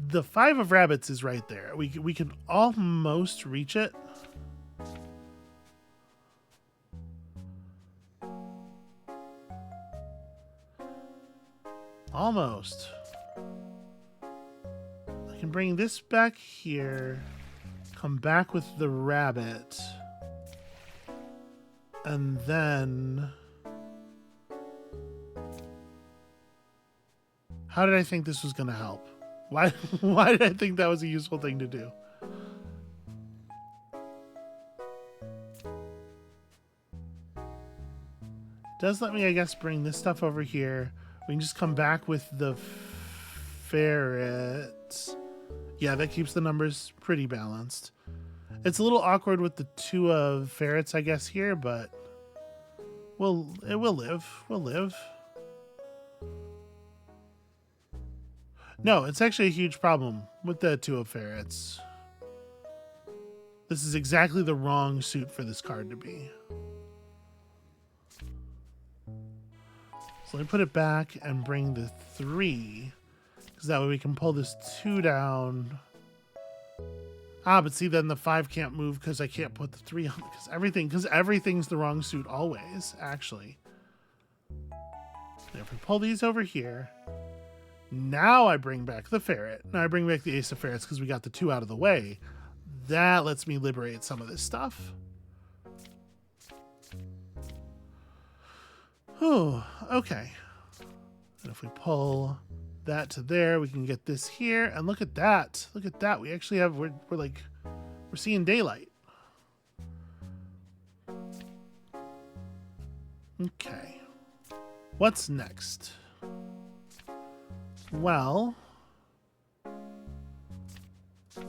[SPEAKER 1] The 5 of rabbits is right there. We can almost reach it. Almost. I can bring this back here, come back with the rabbit, And then... How did I think this was going to help? Why did I think that was a useful thing to do? Does let me, I guess, bring this stuff over here. We can just come back with the ferret. Yeah, that keeps the numbers pretty balanced. It's a little awkward with the 2 of ferrets, I guess, here, but it will live. We'll live. No, it's actually a huge problem with the 2 of ferrets. This is exactly the wrong suit for this card to be. So let me put it back and bring the 3, because that way we can pull this 2 down. Ah, but see, then the 5 can't move because I can't put the 3 on, because everything's the wrong suit always, actually. And if we pull these over here, now I bring back the ferret. Now I bring back the ace of ferrets because we got the 2 out of the way. That lets me liberate some of this stuff. Oh, okay. And if we pull that to there, we can get this here. And look at that. Look at that. We actually have, we're seeing daylight. Okay. What's next? Well,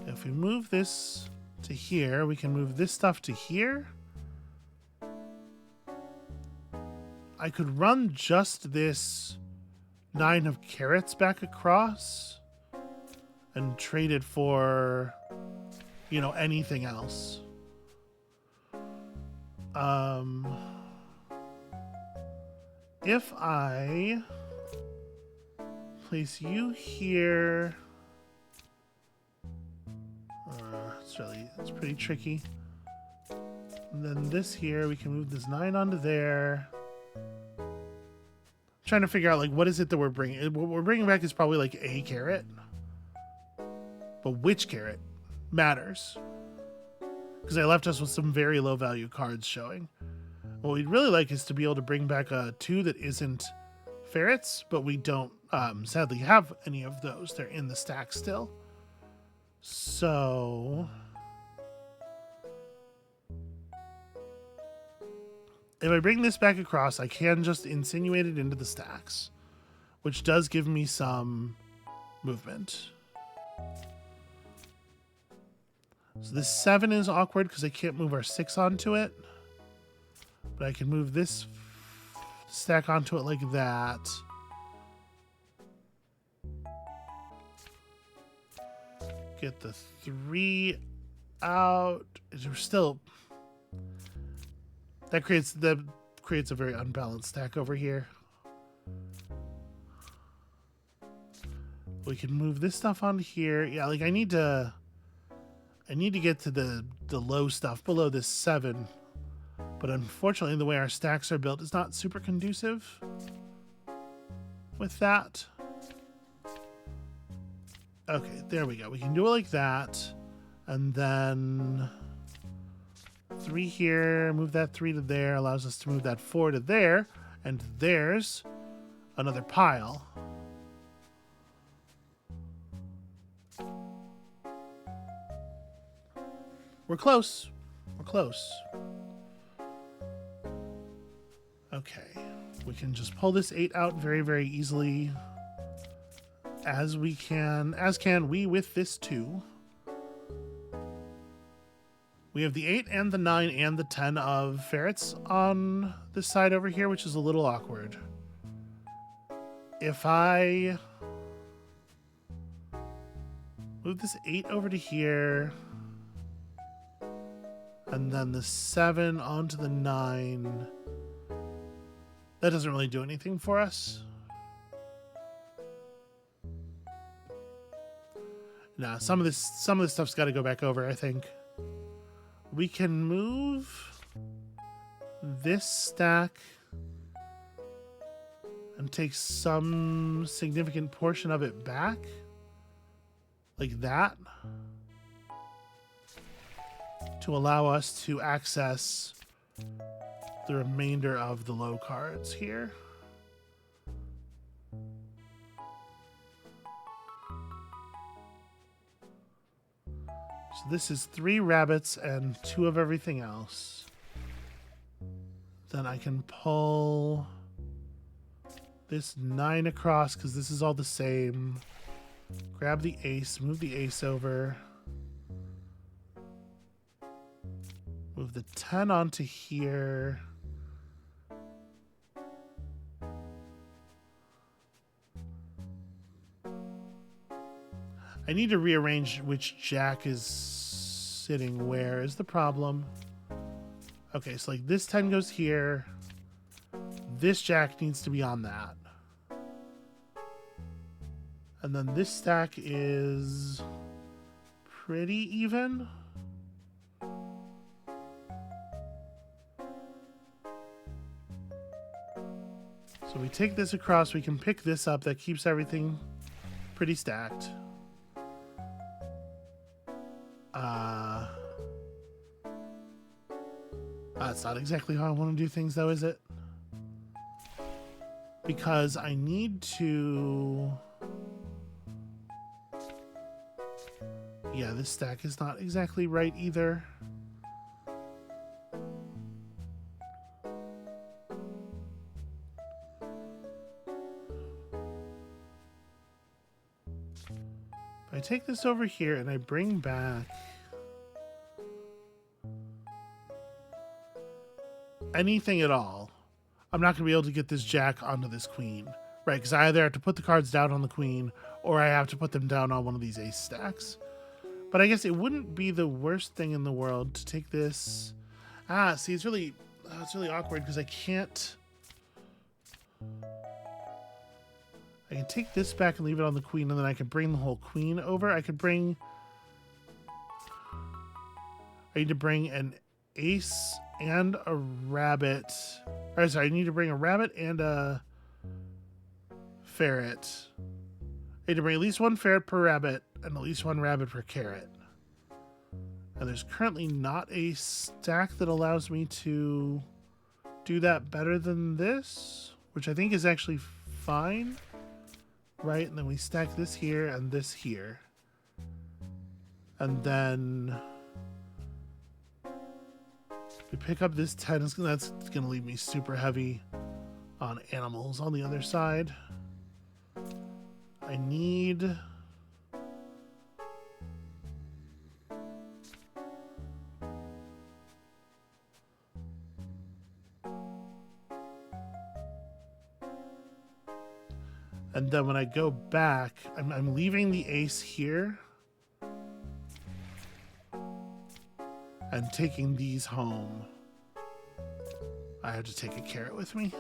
[SPEAKER 1] if we move this to here, we can move this stuff to here. I could run just this 9 of carrots back across and trade it for, you know, anything else. If I place you here, it's pretty tricky. And then this here, we can move this 9 onto there. Trying to figure out, like, what is it that we're bringing? What we're bringing back is probably like a carrot, but which carrot matters, because I left us with some very low value cards showing. What we'd really like is to be able to bring back a 2 that isn't ferrets, but we don't sadly have any of those. They're in the stack still. So if I bring this back across, I can just insinuate it into the stacks, which does give me some movement. So this 7 is awkward because I can't move our 6 onto it, but I can move this stack onto it like that. Get the 3 out. Still, that creates a very unbalanced stack over here. We can move this stuff onto here. Yeah, like I need to get to the low stuff below this 7. But unfortunately, the way our stacks are built is not super conducive with that. Okay, there we go. We can do it like that. And then 3 here, move that 3 to there, allows us to move that 4 to there. And there's another pile. We're close. We're close. Okay, we can just pull this 8 out very, very easily, as can we with this 2. We have the 8 and the 9 and the 10 of ferrets on this side over here, which is a little awkward. If I move this 8 over to here, and then the 7 onto the 9, that doesn't really do anything for us. Nah, some of this stuff's got to go back over, I think. We can move this stack and take some significant portion of it back, like that, to allow us to access the remainder of the low cards here. So this is 3 rabbits and 2 of everything else. Then I can pull this 9 across because this is all the same. Grab the ace, move the ace over. Move the 10 onto here. I need to rearrange which jack is sitting where is the problem. Okay, so like this 10 goes here. This jack needs to be on that. And then this stack is pretty even. So we take this across, we can pick this up, that keeps everything pretty stacked. That's not exactly how I want to do things though, is it? Because I need to... Yeah, this stack is not exactly right either. I take this over here and I bring back anything at all. I'm not going to be able to get this jack onto this queen, right? Because I either have to put the cards down on the queen or I have to put them down on one of these ace stacks. But I guess it wouldn't be the worst thing in the world to take this. See, it's really awkward because I can't. I can take this back and leave it on the queen, and then I can bring the whole queen over. I need to bring an ace and a rabbit. Or sorry, I need to bring a rabbit and a ferret. I need to bring at least 1 ferret per rabbit and at least 1 rabbit per carrot. And there's currently not a stack that allows me to do that better than this, which I think is actually fine. Right, and then we stack this here and this here. And then we pick up this 10. That's going to leave me super heavy on animals on the other side. I need... And then when I go back, I'm leaving the ace here and taking these home. I have to take a carrot with me.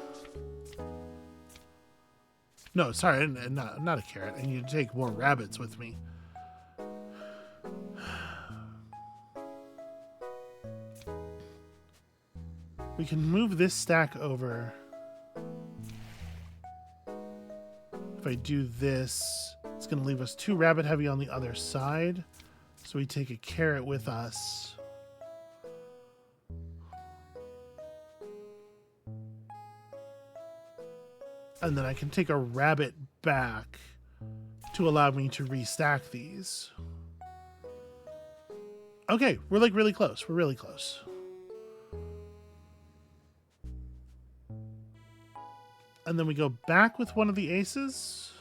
[SPEAKER 1] No, sorry, not a carrot. I need to take more rabbits with me. We can move this stack over. If I do this, it's going to leave us 2 rabbit heavy on the other side. So we take a carrot with us. And then I can take a rabbit back to allow me to restack these. Okay, we're like really close. We're really close. And then we go back with one of the aces.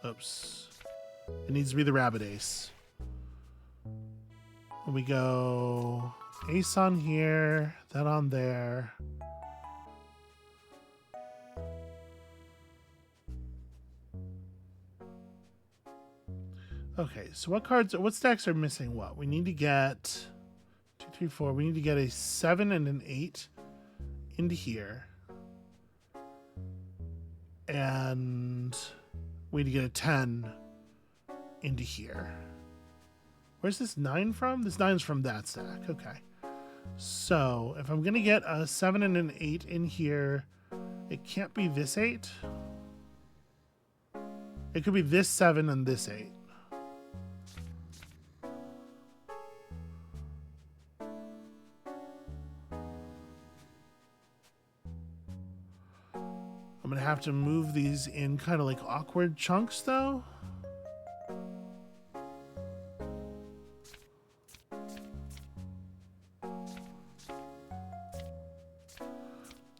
[SPEAKER 1] Oops. It needs to be the rabbit ace. And we go ace on here, that on there. Okay, so what stacks are missing what? We need to get 2, 3, 4. We need to get a 7 and an 8 into here. And we need to get a 10 into here. Where's this 9 from? This 9's from that stack. Okay. So if I'm going to get a 7 and an 8 in here, it can't be this 8. It could be this 7 and this 8. to move these in kind of like awkward chunks, though.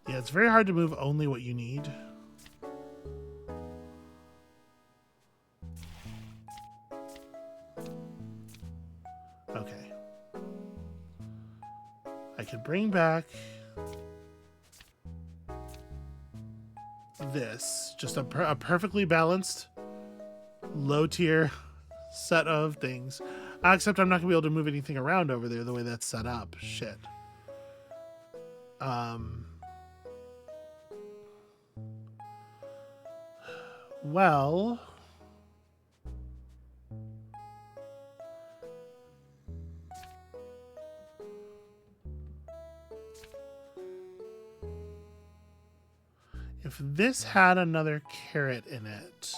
[SPEAKER 1] Yeah, it's very hard to move only what you need. Okay. I could bring back this. Just a perfectly balanced, low-tier set of things. Except I'm not going to be able to move anything around over there the way that's set up. Shit. Well... if this had another carrot in it...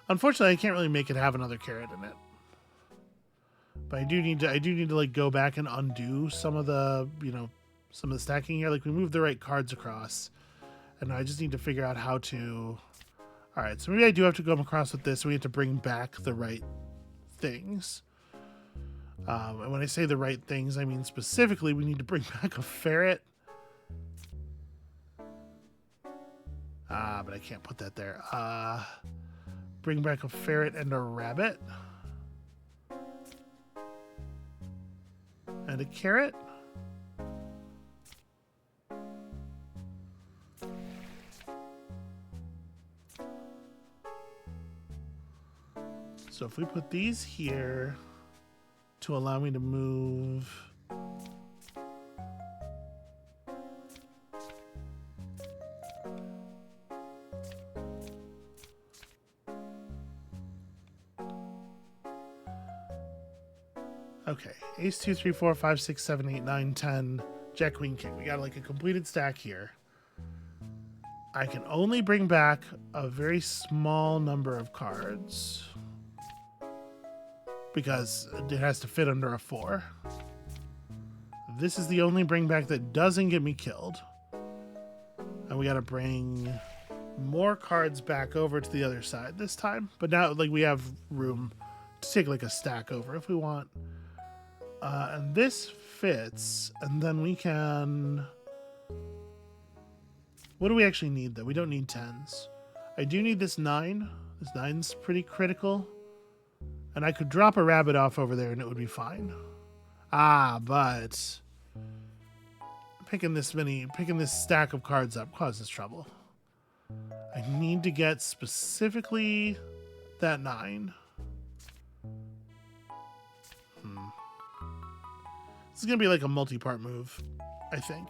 [SPEAKER 1] Unfortunately, I can't really make it have another carrot in it. But I do need to like go back and undo some of the, some of the stacking here. Like we moved the right cards across. And I just need to figure out how to... All right, so maybe I do have to come across with this. We have to bring back the right things. And when I say the right things, I mean specifically we need to bring back a ferret. But I can't put that there. Bring back a ferret and a rabbit. And a carrot. So if we put these here to allow me to move... Okay, ace, 2, 3, 4, 5, 6, 7, 8, 9, 10, jack, queen, king. We got like a completed stack here. I can only bring back a very small number of cards because it has to fit under a 4. This is the only bring back that doesn't get me killed. And we got to bring more cards back over to the other side this time. But now like we have room to take like a stack over if we want. And this fits, and then we can... What do we actually need, though? We don't need 10s. I do need this 9. This 9's pretty critical. And I could drop a rabbit off over there, and it would be fine. But... Picking this stack of cards up causes trouble. I need to get specifically that 9. This is going to be like a multi-part move, I think.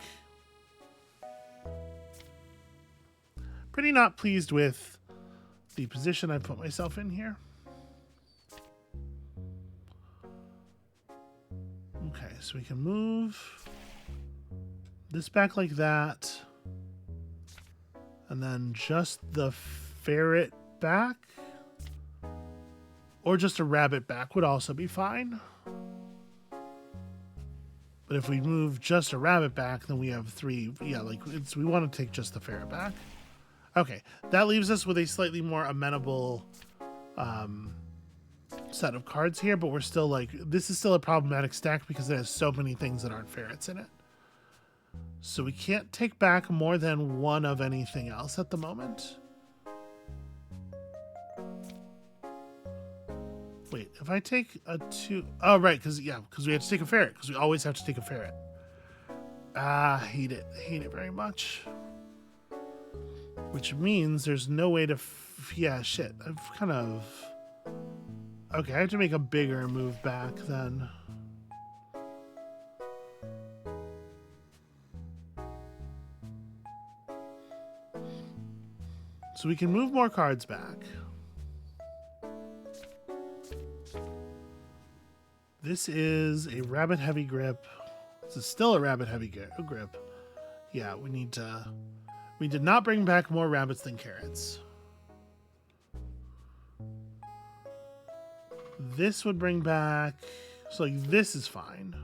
[SPEAKER 1] Pretty not pleased with the position I put myself in here. Okay, so we can move this back like that. And then just the ferret back. Or just a rabbit back would also be fine. But if we move just a rabbit back, then we have 3. Yeah, like we want to take just the ferret back. Okay, that leaves us with a slightly more amenable set of cards here, but we're still like, this is still a problematic stack because it has so many things that aren't ferrets in it. So we can't take back more than 1 of anything else at the moment. Wait, if I take a 2... Oh, right, because we have to take a ferret, because we always have to take a ferret. Hate it. Hate it very much. Which means there's no way to... yeah, shit. I've kind of... Okay, I have to make a bigger move back then. So we can move more cards back. This is a rabbit heavy grip. This is still a rabbit heavy grip. Yeah, we need to... We did not bring back more rabbits than carrots. This would bring back... So like this is fine.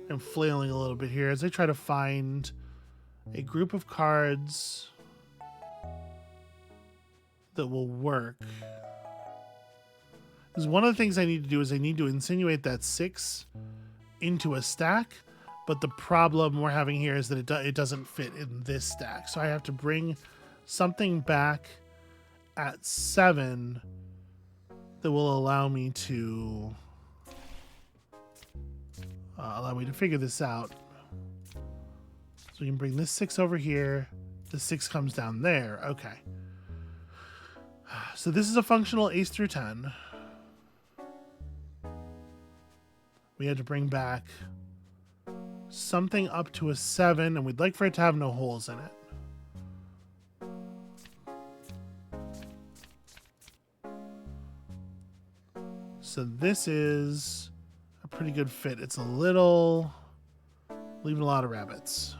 [SPEAKER 1] I'm flailing a little bit here as I try to find a group of cards that will work. Because one of the things I need to do is I need to insinuate that 6 into a stack, but the problem we're having here is that it doesn't fit in this stack. So I have to bring something back at 7 that will allow me to figure this out. So we can bring this 6 over here. The 6 comes down there. Okay. So this is a functional ace through 10. We had to bring back something up to a 7, and we'd like for it to have no holes in it. So this is a pretty good fit. It's a little... leaving a lot of rabbits.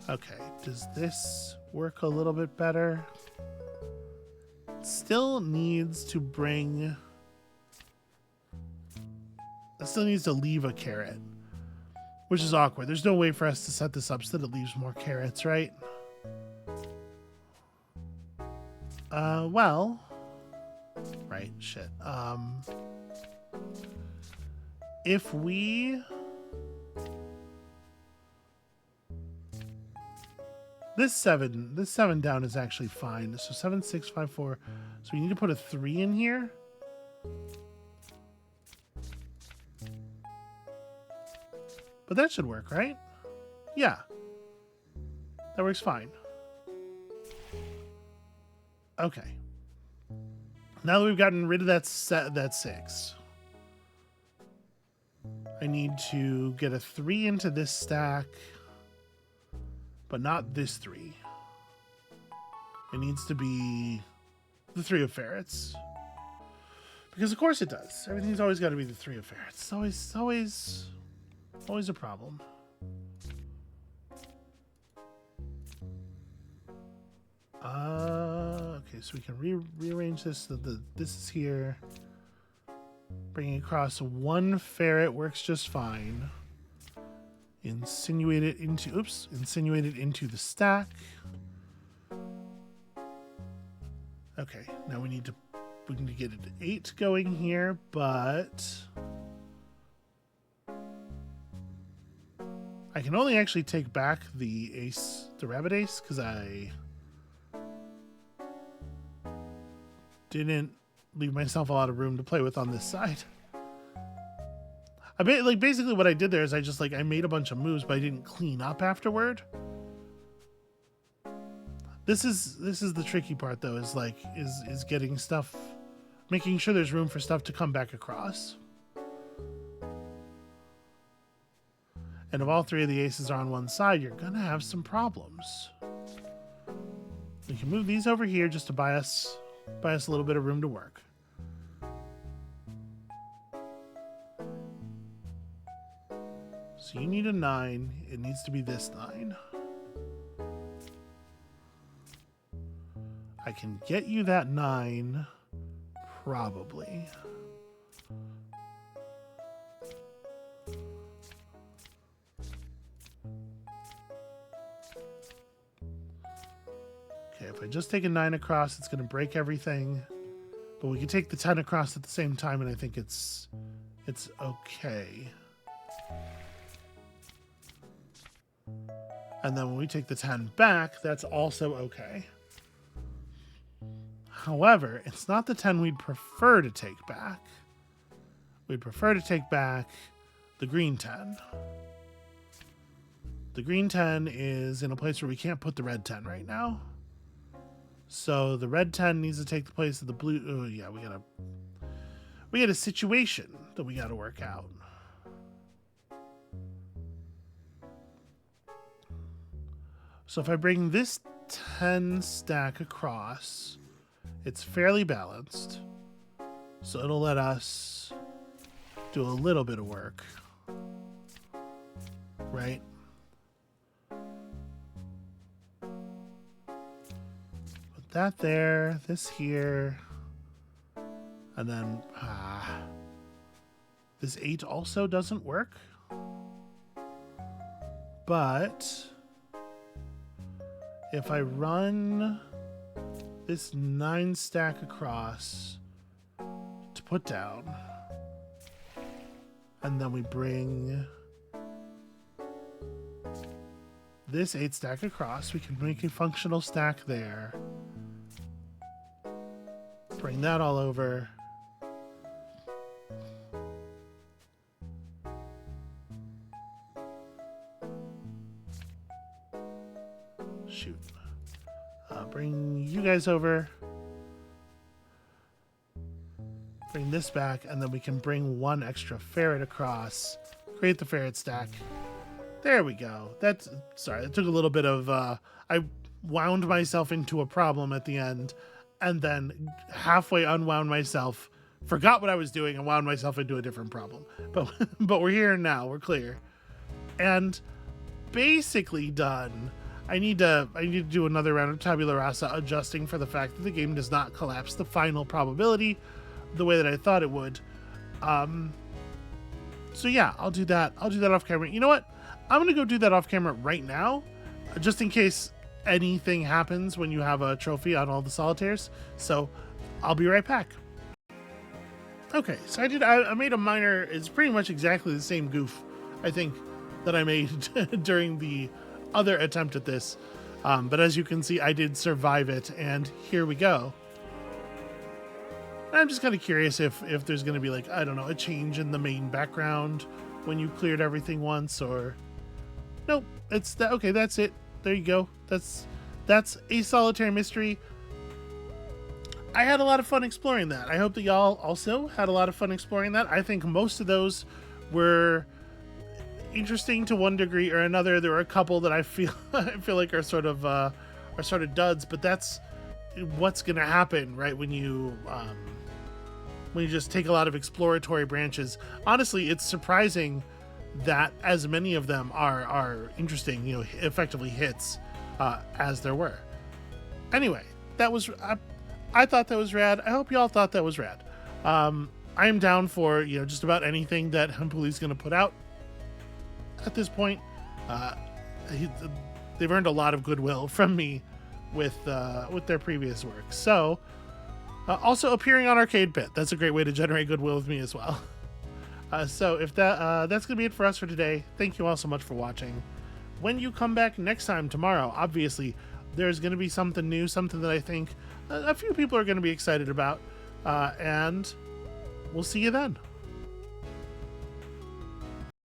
[SPEAKER 1] Okay, does this work a little bit better? It still needs to bring... It still needs to leave a carrot, which is awkward. There's no way for us to set this up so that it leaves more carrots, right? Well... Right, shit. If we... This seven down is actually fine. So 7, 6, 5, 4. So we need to put a 3 in here. But that should work, right? Yeah. That works fine. Okay. Now that we've gotten rid of that 6, I need to get a 3 into this stack. But not this 3. It needs to be the 3 of ferrets. Because of course it does. Everything's always got to be the 3 of ferrets. It's always a problem. Okay, so we can rearrange this so that this is here. Bringing across 1 ferret works just fine. Insinuate it into the stack. Okay, now we need to get an 8 going here, but I can only actually take back the ace, the rabbit ace, because I didn't leave myself a lot of room to play with on this side. I mean, like, basically what I did there is I made a bunch of moves, but I didn't clean up afterward. This is the tricky part, though, is getting stuff, making sure there's room for stuff to come back across. And if all 3 of the aces are on one side, you're gonna have some problems. We can move these over here just to buy us a little bit of room to work. So you need a 9. It needs to be this 9. I can get you that 9, probably. Okay, if I just take a 9 across, it's going to break everything. But we can take the 10 across at the same time, and I think it's okay. And then when we take the 10 back, that's also okay. However, it's not the 10 we'd prefer to take back. We'd prefer to take back the green 10. The green 10 is in a place where we can't put the red 10 right now. So the red 10 needs to take the place of the blue. Oh yeah, we got a situation that we got to work out. So if I bring this 10 stack across, it's fairly balanced. So it'll let us do a little bit of work. Right? Put that there, this here. And then, this 8 also doesn't work. But if I run this 9 stack across to put down, and then we bring this 8 stack across, we can make a functional stack there. Bring that all over. Shoot. Bring you guys over. Bring this back, and then we can bring 1 extra ferret across. Create the ferret stack. There we go. That's, sorry, it took a little bit of, I wound myself into a problem at the end, and then halfway unwound myself, forgot what I was doing, and wound myself into a different problem. But we're here now. We're clear. And basically done. I need to do another round of Tabula Rasa, adjusting for the fact that the game does not collapse the final probability the way that I thought it would. So yeah, I'll do that. I'll do that off camera. You know what? I'm going to go do that off camera right now, just in case anything happens when you have a trophy on all the solitaires. So I'll be right back. Okay, so I made a minor, it's pretty much exactly the same goof, I think, that I made during the other attempt at this. But as you can see, I did survive it, and here we go. I'm just kind of curious if there's going to be, like, I don't know, a change in the main background when you cleared everything once, or... Nope, it's that. Okay, that's it. There you go. That's a solitaire mystery. I had a lot of fun exploring that. I hope that y'all also had a lot of fun exploring that. I think most of those were interesting to one degree or another. There were a couple that I feel like are sort of duds, but that's what's going to happen, right? When you just take a lot of exploratory branches. Honestly, it's surprising that as many of them are interesting, you know, effectively hits, as there were. Anyway, that was, I thought that was rad. I hope y'all thought that was rad. I am down for, you know, just about anything that Hempuli's going to put out at this point. They've earned a lot of goodwill from me with their previous work. So, also appearing on Arcade Pit. That's a great way to generate goodwill with me as well. So if that's going to be it for us for today. Thank you all so much for watching. When you come back next time tomorrow, obviously, there's going to be something new, something that I think a few people are going to be excited about. And we'll see you then.